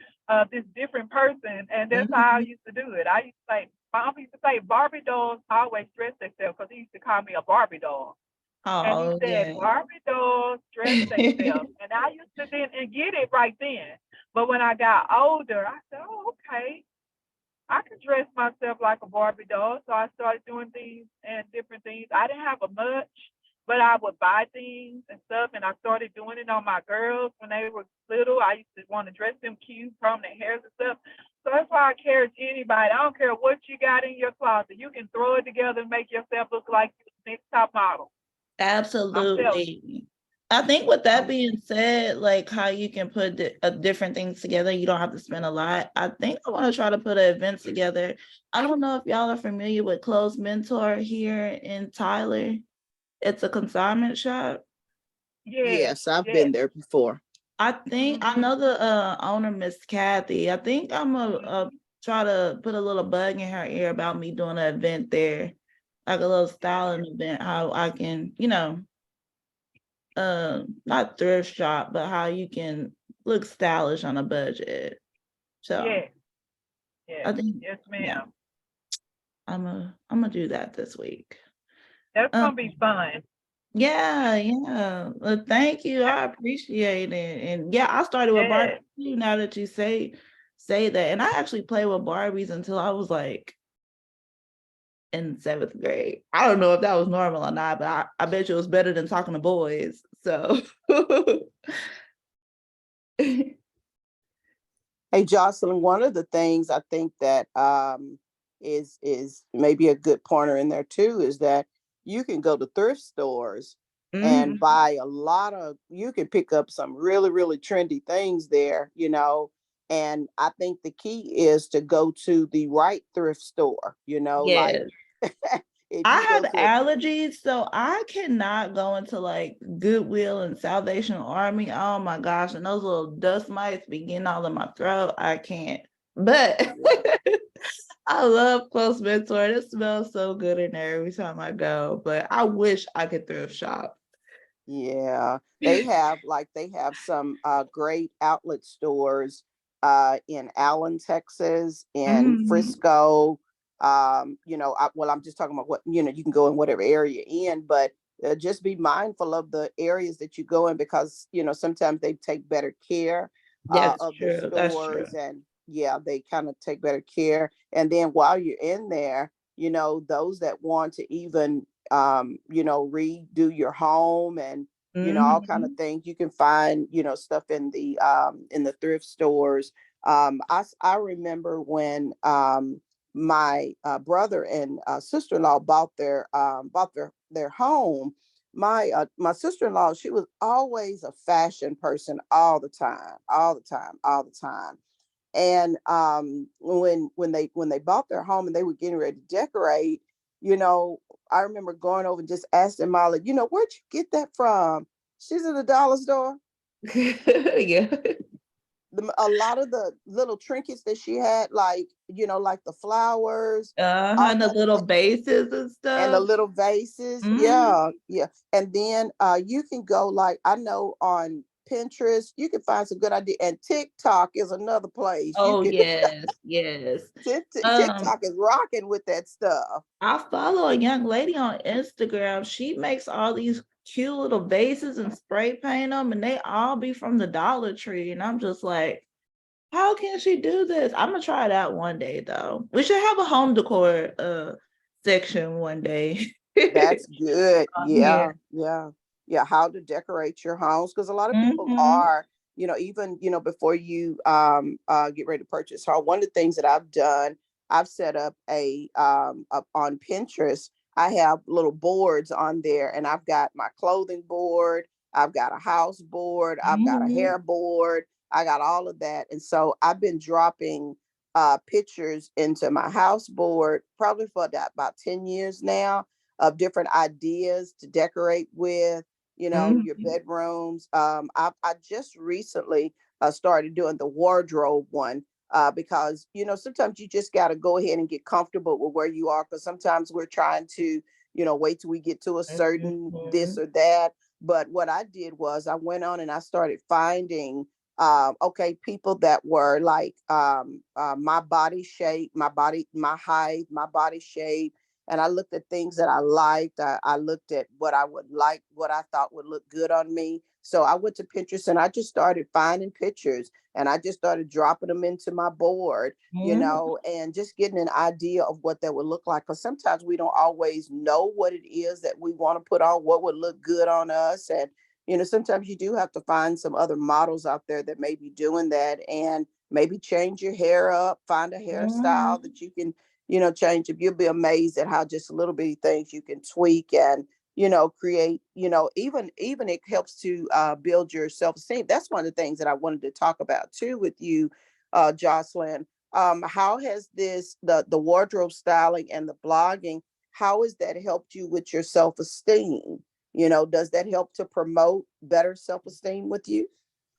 [SPEAKER 5] this different person. And that's how I
[SPEAKER 3] Mhm.
[SPEAKER 5] used to do it. I used to say, my uncle used to say Barbie dolls always dress themselves because he used to call me a Barbie doll. And he
[SPEAKER 3] Oh
[SPEAKER 5] said,
[SPEAKER 3] yeah.
[SPEAKER 5] Barbie dolls dress themselves. And I used to then and get it right then. But when I got older, I said, oh, okay, I can dress myself like a Barbie doll. So I started doing things and different things. I didn't have a much, but I would buy things and stuff. And I started doing it on my girls when they were little. I used to want to dress them cute, prominent hairs and stuff. So that's why I encourage anybody. I don't care what you got in your closet. You can throw it together and make yourself look like the next top model. I'm telling
[SPEAKER 3] Absolutely. I think with that
[SPEAKER 5] you.
[SPEAKER 3] being said, like how you can put different things together, you don't have to spend a lot. I think I want to try to put an event together. I don't know if y'all are familiar with Closed Mentor here in Tyler. It's a consignment shop.
[SPEAKER 5] Yes,
[SPEAKER 4] Yes, I've
[SPEAKER 5] yes.
[SPEAKER 4] been there before.
[SPEAKER 3] I
[SPEAKER 5] Mhm,
[SPEAKER 3] know the owner, Miss Kathy. I think I'm gonna
[SPEAKER 5] mhm.
[SPEAKER 3] try to put a little bug in her ear about me doing an event there, like a little styling event, how I can, not thrift shop, but how you can look stylish on a budget. So
[SPEAKER 5] Yes,
[SPEAKER 3] I
[SPEAKER 5] yes,
[SPEAKER 3] think,
[SPEAKER 5] yes,
[SPEAKER 3] yeah,
[SPEAKER 5] ma'am.
[SPEAKER 3] I'm gonna do that this week.
[SPEAKER 5] That's
[SPEAKER 3] Um,
[SPEAKER 5] gonna be fun.
[SPEAKER 3] yeah, yeah. Well, thank you. I appreciate it. And yeah, I started with Barbie
[SPEAKER 5] Yes.
[SPEAKER 3] too, now that you say that. And I actually played with Barbies until I was like in 7th grade. I don't know if that was normal or not, but I bet you it was better than talking to boys. So
[SPEAKER 4] Hey, Jocelyn, one of the things I think that is maybe a good pointer in there too is that you can go to thrift stores and
[SPEAKER 3] Mhm.
[SPEAKER 4] buy a lot of, you can pick up some really, really trendy things there, you know. And I think the key is to go to the right thrift store, you know, like
[SPEAKER 3] Yes.
[SPEAKER 4] if
[SPEAKER 3] I
[SPEAKER 4] you go
[SPEAKER 3] have
[SPEAKER 4] to a,
[SPEAKER 3] allergies, so I cannot go into like Goodwill and Salvation Army. Oh my gosh, and those little dust mites be getting all in my throat. I can't. But
[SPEAKER 4] yeah.
[SPEAKER 3] I love Close Mentor. It smells so good in there every time I go. But I wish I could thrift shop.
[SPEAKER 4] Yeah, they have some great outlet stores in Allen, Texas, in
[SPEAKER 3] Mhm.
[SPEAKER 4] Frisco. You know, well, I'm just talking about what, you know, you can go in whatever area you're in, but just be mindful of the areas that you go in because, you know, sometimes they take better care
[SPEAKER 3] That's
[SPEAKER 4] of their
[SPEAKER 3] true. That's true.
[SPEAKER 4] stores, and yeah, they kind of take better care. And then while you're in there, you know, those that want to even you know, redo your home and, you know, all kind of
[SPEAKER 3] Mhm.
[SPEAKER 4] things. You can find, you know, stuff in the thrift stores. I remember when my brother and sister-in-law bought their home. My sister-in-law, she was always a fashion person all the time, all the time, all the time. And when they bought their home and they were getting ready to decorate, you know, I remember going over and just asking Molly, you know, where'd you get that from? She's in the dollar store.
[SPEAKER 3] Yeah.
[SPEAKER 4] A lot of the little trinkets that she had, like, you know, like the flowers, all
[SPEAKER 3] And the
[SPEAKER 4] kind of
[SPEAKER 3] little bases and
[SPEAKER 4] and the
[SPEAKER 3] stuff.
[SPEAKER 4] little vases.
[SPEAKER 3] Mhm.
[SPEAKER 4] Yeah, yeah. And then you can go, like, I know on Pinterest you can find some good idea, and TikTok is another place you
[SPEAKER 3] Oh
[SPEAKER 4] can.
[SPEAKER 3] yes, yes. Um,
[SPEAKER 4] TikTok is rocking with that stuff.
[SPEAKER 3] I follow a young lady on Instagram. She makes all these cute little vases and spray paint them, and they all be from the Dollar Tree. And I'm just like, how can she do this? I'm gonna try it out one day though. We should have a home decor section one day.
[SPEAKER 4] That's good.
[SPEAKER 3] On
[SPEAKER 4] Yeah,
[SPEAKER 3] here.
[SPEAKER 4] yeah, yeah. How to decorate your house, because a lot of people
[SPEAKER 3] Mm-hmm.
[SPEAKER 4] are, you know, even, you know, before you get ready to purchase home. One of the things that I've done, I've set up a up on Pinterest. I have little boards on there, and I've got my clothing board, I've got a house board, I've got a
[SPEAKER 3] Mm-hmm.
[SPEAKER 4] hair board, I got all of that, and so I've been dropping pictures into my house board probably for about 10 years now, of different ideas to decorate with, you know, your
[SPEAKER 3] Mm-hmm.
[SPEAKER 4] bedrooms. I just recently started doing the wardrobe one because, you know, sometimes you just got to go ahead and get comfortable with where you are, because sometimes we're trying to, you know, wait till we get to a certain this
[SPEAKER 3] Mm-hmm.
[SPEAKER 4] or that. But what I did was I went on and I started finding okay, people that were like my body shape, my body, my height, my body shape, and I looked at things that I liked. I looked at what I would like, what I thought would look good on me. So I went to Pinterest and I just started finding pictures, and I just started dropping them into my board, you
[SPEAKER 3] Mm-hmm.
[SPEAKER 4] know, and just getting an idea of what that would look like. Because sometimes we don't always know what it is that we want to put on, what would look good on us. And, you know, sometimes you do have to find some other models out there that may be doing that, and maybe change your hair up, find a hairstyle
[SPEAKER 3] Mm-hmm.
[SPEAKER 4] that you can, you know, change it. You'll be amazed at how just little bitty things you can tweak and, you know, create, you know, even it helps to build your self-esteem. That's one of the things that I wanted to talk about too with you, Jocelyn. How has this, the wardrobe styling and the blogging, how has that helped you with your self-esteem? You know, does that help to promote better self-esteem with you?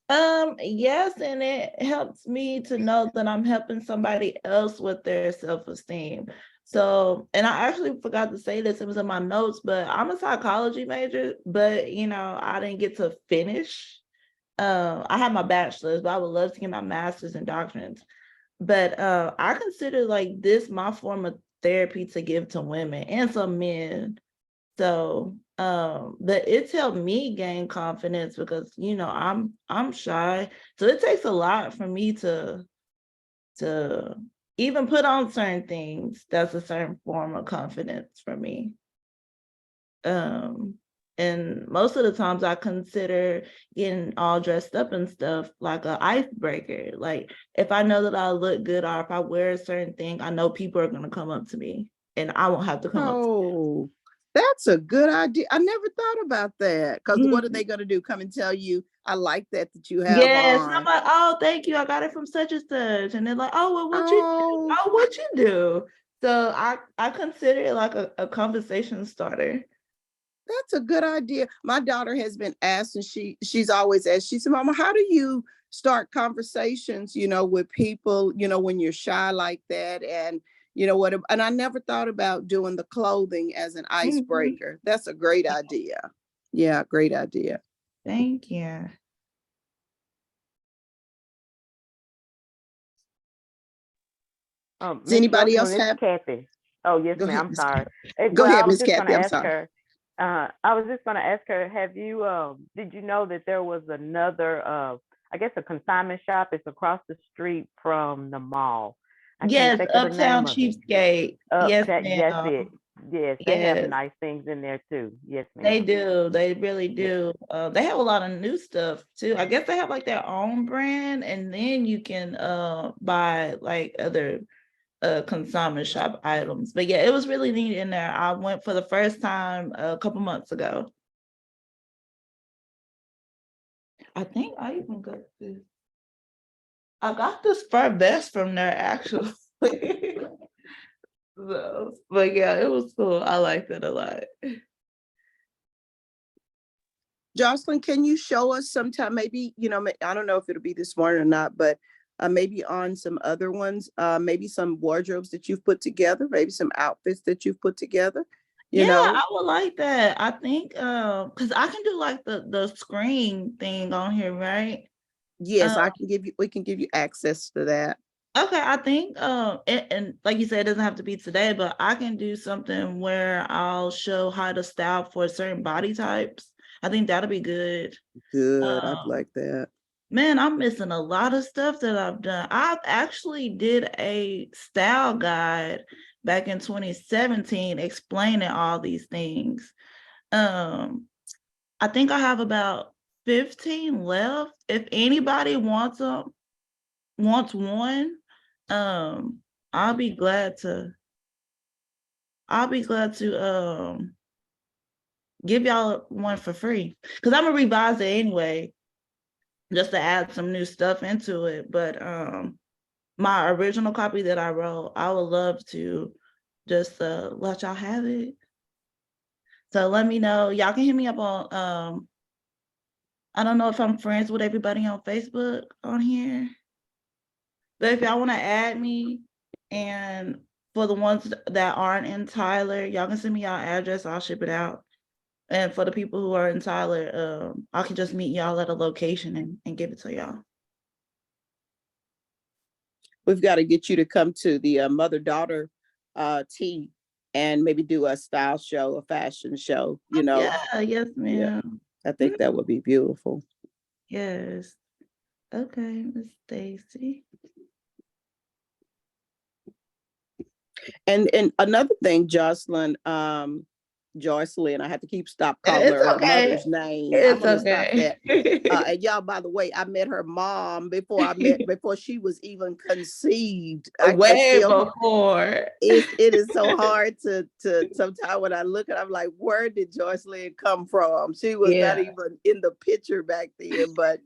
[SPEAKER 3] Yes, and it helps me to know that I'm helping somebody else with their self-esteem. So, and I actually forgot to say this, it was in my notes, but I'm a psychology major, but I didn't get to finish I have my bachelor's, but I would love to get my master's in doctrines. But I consider like this my form of therapy to give to women and some men. So but it's helped me gain confidence because I'm shy. So it takes a lot for me to even put on certain things. That's a certain form of confidence for me. And most of the times I consider getting all dressed up and stuff like an icebreaker. Like if I know that I look good or if I wear a certain thing, I know people are gonna come up to me and I won't have to come up to
[SPEAKER 4] Oh, that's a good idea. I never thought about that. Because what are
[SPEAKER 3] Mhm.
[SPEAKER 4] they going to do? Come and tell you, I like that you have
[SPEAKER 3] Yes, and I'm
[SPEAKER 4] on.
[SPEAKER 3] like, oh, thank you. I got it from such and such. And they're like, oh, well, what you do?
[SPEAKER 4] Oh,
[SPEAKER 3] Oh, what you do? So I consider it like a conversation starter.
[SPEAKER 4] that's a good idea. My daughter has been asked, and she's always asked, she said, Mama, how do you start conversations, with people, when you're shy like that? And what, and I never thought about doing the clothing as an
[SPEAKER 3] Mhm.
[SPEAKER 4] icebreaker. That's a great idea. Yeah, great idea.
[SPEAKER 3] Thank you.
[SPEAKER 4] Does
[SPEAKER 6] Miss
[SPEAKER 4] anybody else
[SPEAKER 6] Jocelyn, it's
[SPEAKER 4] have?
[SPEAKER 6] Kathy. Oh, yes,
[SPEAKER 4] Go
[SPEAKER 6] ma'am.
[SPEAKER 4] ahead,
[SPEAKER 6] I'm
[SPEAKER 4] Miss.
[SPEAKER 6] sorry. Eh,
[SPEAKER 4] Go
[SPEAKER 6] well, I
[SPEAKER 4] ahead,
[SPEAKER 6] was
[SPEAKER 4] Miss
[SPEAKER 6] just going
[SPEAKER 4] Kathy.
[SPEAKER 6] to
[SPEAKER 4] I'm
[SPEAKER 6] ask
[SPEAKER 4] sorry.
[SPEAKER 6] her. I was just going to ask her. Have you? Did you know that there was another? I guess a consignment shop. It's across the street from the mall. I can't
[SPEAKER 3] Yes,
[SPEAKER 6] think of the
[SPEAKER 3] Uptown
[SPEAKER 6] name of it.
[SPEAKER 3] Cheapskate. Yes,
[SPEAKER 6] That. That's
[SPEAKER 3] ma'am.
[SPEAKER 6] it. Yes, they have
[SPEAKER 3] Yes,
[SPEAKER 6] nice things in there too. Yes,
[SPEAKER 3] they
[SPEAKER 6] ma'am.
[SPEAKER 3] do. They really
[SPEAKER 6] Yeah.
[SPEAKER 3] do. They have a lot of new stuff too. I guess they have like their own brand, and then you can buy like other consignment shop items. But yeah, it was really neat in there. I went for the first time a couple months ago. I think I even got this. I got this fur vest from there actually. So, but yeah, it was cool. I liked it a lot.
[SPEAKER 4] Jocelyn, can you show us sometime, maybe, I don't know if it'll be this morning or not, but maybe on some other ones, maybe some wardrobes that you've put together, maybe some outfits that you've put together,
[SPEAKER 3] Yeah, I would like that. I think because I can do like the screen thing on here, right?
[SPEAKER 4] Yes,
[SPEAKER 3] Um,
[SPEAKER 4] we can give you access to that.
[SPEAKER 3] okay, I think and like you said, it doesn't have to be today, but I can do something where I'll show how to style for certain body types. I think that'll be good.
[SPEAKER 4] Good. I'd
[SPEAKER 3] Um,
[SPEAKER 4] like that.
[SPEAKER 3] Man, I'm missing a lot of stuff that I've done. I've actually did a style guide back in 2017 explaining all these things. Um, I think I have about 15 left. If anybody wants one, um, I'll be glad to give y'all one for free. Because I'm gonna revise it anyway, just to add some new stuff into it. But my original copy that I wrote, I would love to just let y'all have it. So let me know. Y'all can hit me up on I don't know if I'm friends with everybody on Facebook on here, but if y'all want to add me, and for the ones that aren't in Tyler, y'all can send me y'all address, I'll ship it out. And for the people who are in Tyler, I can just meet y'all at a location and give it to y'all.
[SPEAKER 4] We've got to get you to come to the mother-daughter tea and maybe do a style show, a fashion show,
[SPEAKER 3] Yeah, yes,
[SPEAKER 4] Yeah,
[SPEAKER 3] ma'am.
[SPEAKER 4] I think that would be beautiful.
[SPEAKER 3] Yes. Okay, Miss Stacy.
[SPEAKER 4] And another thing, Jocelyn, Joyce-Lynn, I have to stop calling
[SPEAKER 3] It's
[SPEAKER 4] her
[SPEAKER 3] okay.
[SPEAKER 4] mother's name. I'm
[SPEAKER 3] It's
[SPEAKER 4] gonna stop
[SPEAKER 3] okay.
[SPEAKER 4] that. And y'all, by the way, I met her mom before she was even conceived. I
[SPEAKER 3] Way
[SPEAKER 4] still,
[SPEAKER 3] before.
[SPEAKER 4] it is so hard to sometimes when I look at, I'm like, where did Joyce-Lynn come from? She was not
[SPEAKER 3] Yeah.
[SPEAKER 4] even in the picture back then. But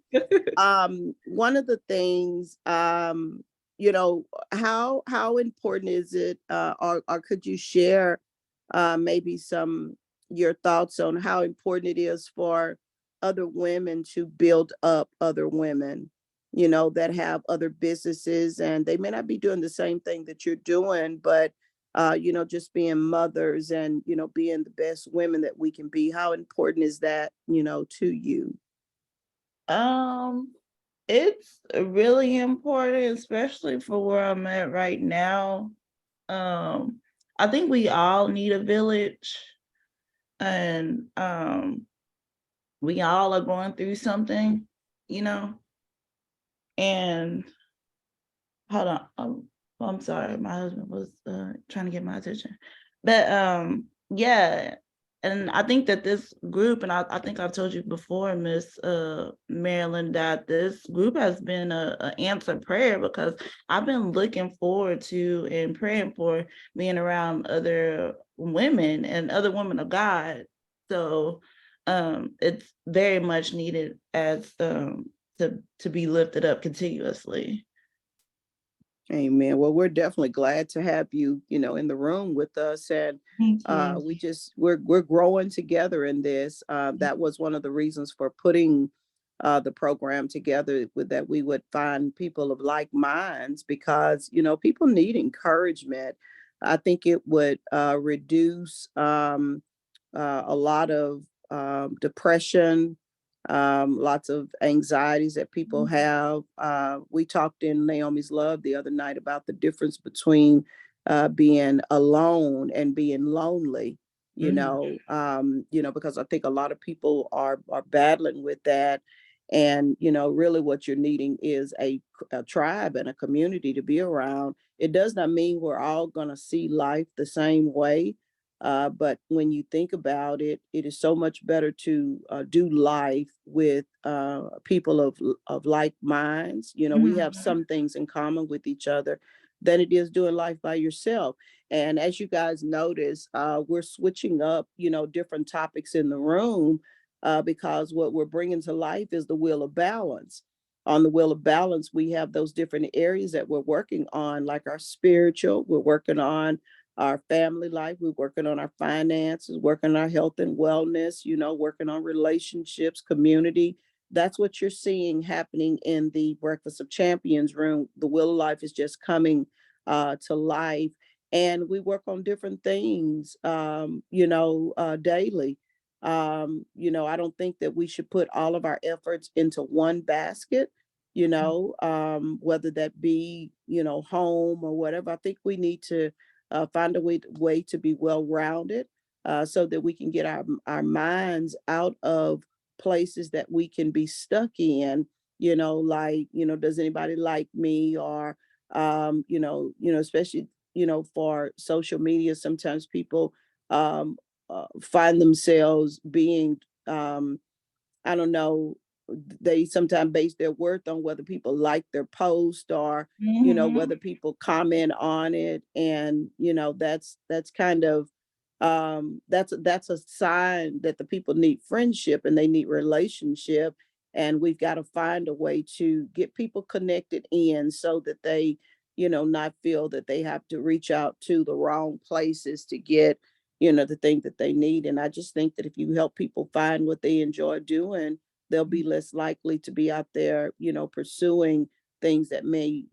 [SPEAKER 4] one of the things, how important is it, or could you share maybe your thoughts on how important it is for other women to build up other women, that have other businesses, and they may not be doing the same thing that you're doing, but just being mothers and, being the best women that we can be. How important is that, to you?
[SPEAKER 3] It's really important, especially for where I'm at right now. I think we all need a village, and we all are going through something, you know. And hold on, I'm sorry, my husband was trying to get my attention, but yeah. And I think that this group, and I think I've told you before, Miss Marilyn, that this group has been a answered prayer, because I've been looking forward to and praying for being around other women and other women of God. So it's very much needed as to be lifted up continuously.
[SPEAKER 4] Amen. Well, we're definitely glad to have you, in the room with us, and
[SPEAKER 3] Thank you.
[SPEAKER 4] we're growing together in this. That was one of the reasons for putting the program together, with that we would find people of like minds, because people need encouragement. I think it would reduce a lot of depression, lots of anxieties that people have. We talked in Naomi's Love the other night about the difference between being alone and being lonely. Because I think a lot of people are battling with that, and really what you're needing is a tribe and a community to be around. It does not mean we're all going to see life the same way, but when you think about it, it is so much better to do life with people of like minds. We have some things in common with each other than it is doing life by yourself. And as you guys notice, we're switching up, different topics in the room, because what we're bringing to life is the wheel of balance. On the wheel of balance, we have those different areas that we're working on, like our spiritual, we're working on our family life, we're working on our finances, working on our health and wellness, working on relationships, community. That's what you're seeing happening in the Breakfast of Champions room. The Wheel of Life is just coming to life. And we work on different things, daily. I don't think that we should put all of our efforts into one basket, whether that be, home or whatever. I think we need to find a way to be well-rounded, so that we can get our minds out of places that we can be stuck in, like, does anybody like me? Or, especially, for social media, sometimes people find themselves being, I don't know, they sometimes base their worth on whether people like their post, or whether people comment on it. And that's kind of that's a sign that the people need friendship and they need relationship. And we've got to find a way to get people connected in, so that they not feel that they have to reach out to the wrong places to get the thing that they need. And I just think that if you help people find what they enjoy doing, they'll be less likely to be out there, pursuing things that may,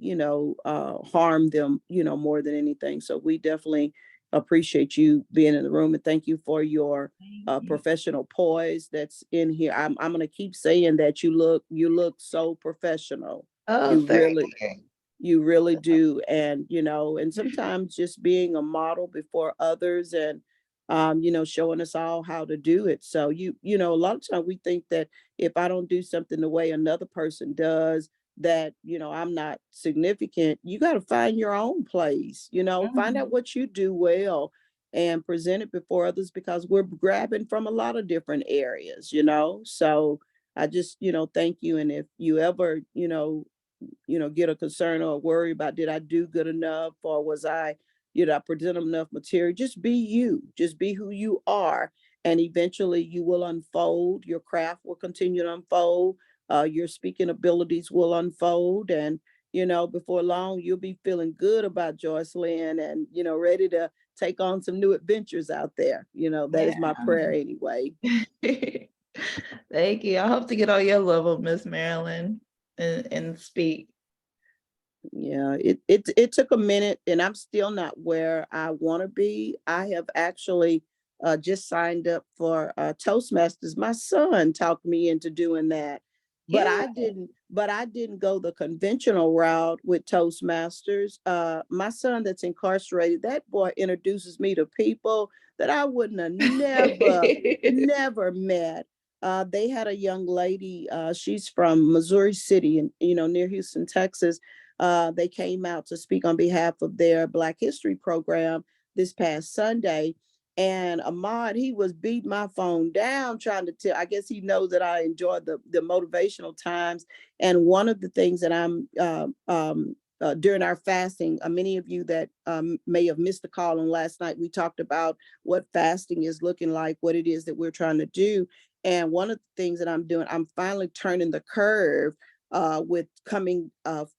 [SPEAKER 4] harm them, more than anything. So we definitely appreciate you being in the room, and thank you for your professional poise that's in here. I'm going to keep saying that you look so professional.
[SPEAKER 3] Oh,
[SPEAKER 4] You
[SPEAKER 3] thank
[SPEAKER 4] really,
[SPEAKER 3] you.
[SPEAKER 4] you really do. And, and sometimes just being a model before others, and, showing us all how to do it. So a lot of times we think that if I don't do something the way another person does, that, I'm not significant. You got to find your own place, find out what you do well and present it before others, because we're grabbing from a lot of different areas. So I just, thank you. And if you ever, get a concern or worry about, did I do good enough, or was I, I present enough material? Just be you, just be who you are. And eventually you will unfold, your craft will continue to unfold, your speaking abilities will unfold. And, before long, you'll be feeling good about Joyce-Lynn, and, ready to take on some new adventures out there. That is my prayer anyway.
[SPEAKER 3] Thank you. I hope to get on your level, Miss Marilyn, and speak.
[SPEAKER 4] Yeah, it took a minute, and I'm still not where I want to be. I have actually just signed up for Toastmasters. My son talked me into doing that. But
[SPEAKER 3] Yeah.
[SPEAKER 4] I didn't go the conventional route with Toastmasters. My son that's incarcerated, that boy introduces me to people that I wouldn't have never met. They had a young lady, she's from Missouri City and near Houston, Texas. They came out to speak on behalf of their Black History program this past Sunday. And Ahmad, he was beating my phone down trying to tell, I guess he knows that I enjoy the motivational times. And one of the things that I'm during our fasting, many of you that may have missed the call on last night, we talked about what fasting is looking like, what it is that we're trying to do. And one of the things that I'm doing, I'm finally turning the curve with coming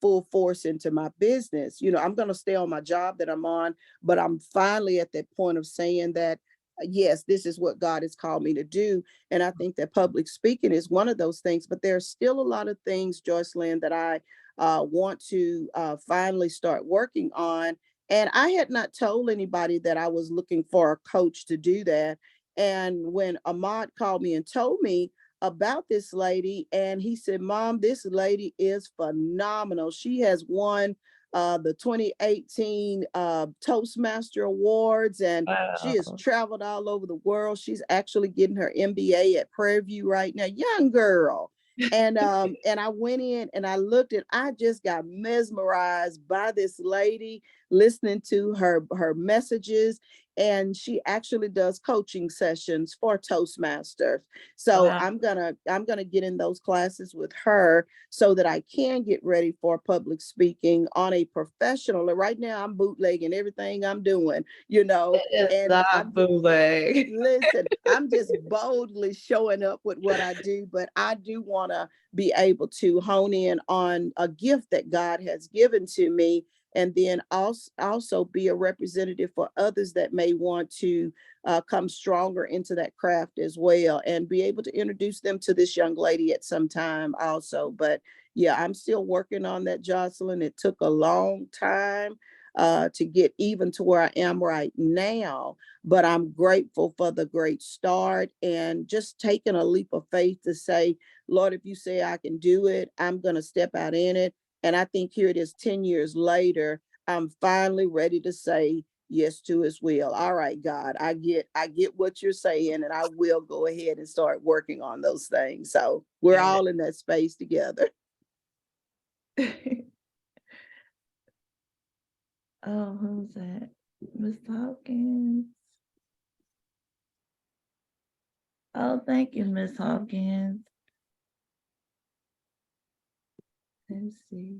[SPEAKER 4] full force into my business. I'm going to stay on my job that I'm on, but I'm finally at that point of saying that, yes, this is what God has called me to do. And I think that public speaking is one of those things, but there's still a lot of things, Joyce-Lynn, that I want to finally start working on. And I had not told anybody that I was looking for a coach to do that. And when Ahmad called me and told me about this lady, and he said, Mom, this lady is phenomenal. She has won the 2018 Toastmaster Awards, and she has traveled all over the world. She's actually getting her MBA at Prairie View right now. Young girl. And I went in and I looked, and I just got mesmerized by this lady, listening to her messages. And she actually does coaching sessions for Toastmasters. So
[SPEAKER 3] Wow.
[SPEAKER 4] I'm gonna get in those classes with her so that I can get ready for public speaking on a professional. And right now I'm bootlegging everything I'm doing,
[SPEAKER 3] It's
[SPEAKER 4] and
[SPEAKER 3] not bootleg.
[SPEAKER 4] listen, I'm just boldly showing up with what I do, but I do want to be able to hone in on a gift that God has given to me, and then also be a representative for others that may want to come stronger into that craft as well, and be able to introduce them to this young lady at some time also. But yeah, I'm still working on that, Joyce-Lynn. It took a long time to get even to where I am right now, but I'm grateful for the great start and just taking a leap of faith to say, Lord, if you say I can do it, I'm going to step out in it. And I think here it is 10 years later, I'm finally ready to say yes to his will. All right, God, I get what you're saying, and I will go ahead and start working on those things. So we're all in that space together.
[SPEAKER 3] Oh, who's that? Miss Hawkins. Oh, thank you, Miss Hawkins. Let's see.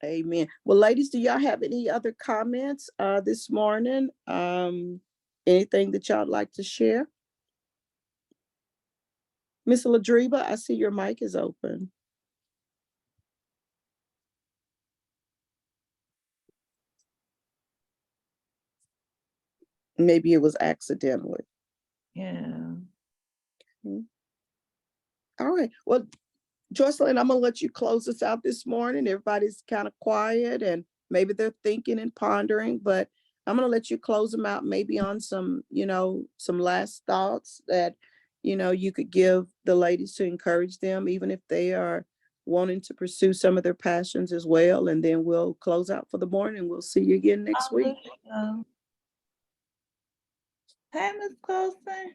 [SPEAKER 4] Amen. Well, ladies, do y'all have any other comments this morning? Anything that y'all like to share? Miss Ladriba, I see your mic is open. Maybe it was accidentally.
[SPEAKER 3] Yeah.
[SPEAKER 4] All right. Well, Joyce-Lynn, I'm gonna let you close us out this morning. Everybody's kind of quiet and maybe they're thinking and pondering, but I'm gonna let you close them out maybe on some, some last thoughts that, you could give the ladies to encourage them, even if they are wanting to pursue some of their passions as well. And then we'll close out for the morning. We'll see you again next week.
[SPEAKER 3] Hey, Miss Colson.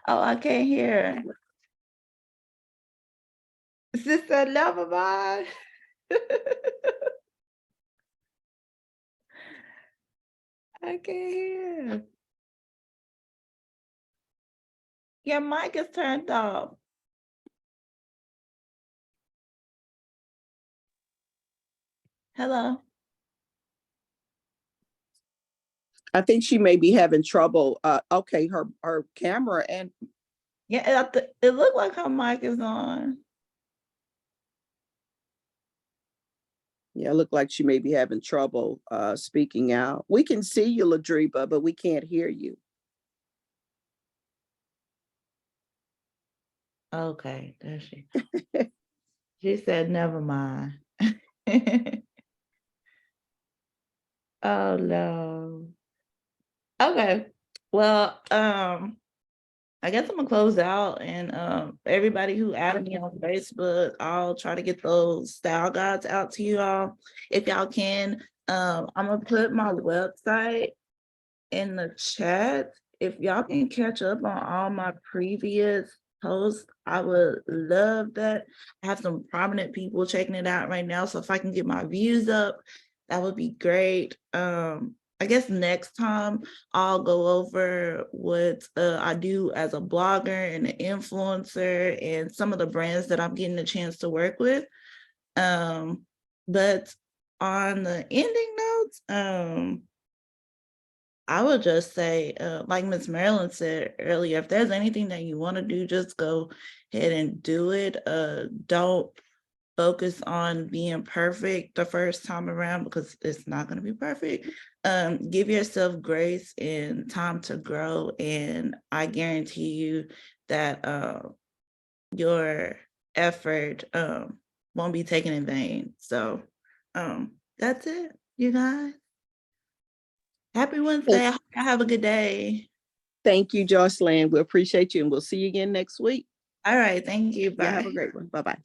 [SPEAKER 3] Oh, I can't hear. Sister, never mind. I can't hear. Your mic is turned off. Hello.
[SPEAKER 4] I think she may be having trouble. Okay, her camera and
[SPEAKER 3] Yeah, it looked like her mic is on.
[SPEAKER 4] yeah, it looked like she may be having trouble speaking out. We can see you, Ladriba, but we can't hear you.
[SPEAKER 3] Okay, there she. She said, never mind. Oh no. Okay. Well, I guess I'm gonna close out, and everybody who added me on Facebook, I'll try to get those style guides out to you all if y'all can. I'm gonna put my website in the chat. If y'all can catch up on all my previous posts, I would love that. I have some prominent people checking it out right now, so if I can get my views up, that would be great. I guess next time I'll go over what I do as a blogger and an influencer and some of the brands that I'm getting a chance to work with. But on the ending notes, I would just say, like Miss Marilyn said earlier, if there's anything that you want to do, just go ahead and do it. Don't focus on being perfect the first time around, because it's not going to be perfect. Give yourself grace and time to grow, and I guarantee you that your effort won't be taken in vain. So that's it, you guys. Happy Wednesday. I hope y'all have a good day.
[SPEAKER 7] Thank you, Joyce-Lynn. We appreciate you, and we'll see you again next week.
[SPEAKER 3] All right. Thank you. Bye.
[SPEAKER 7] Yeah, have a great one. Bye-bye.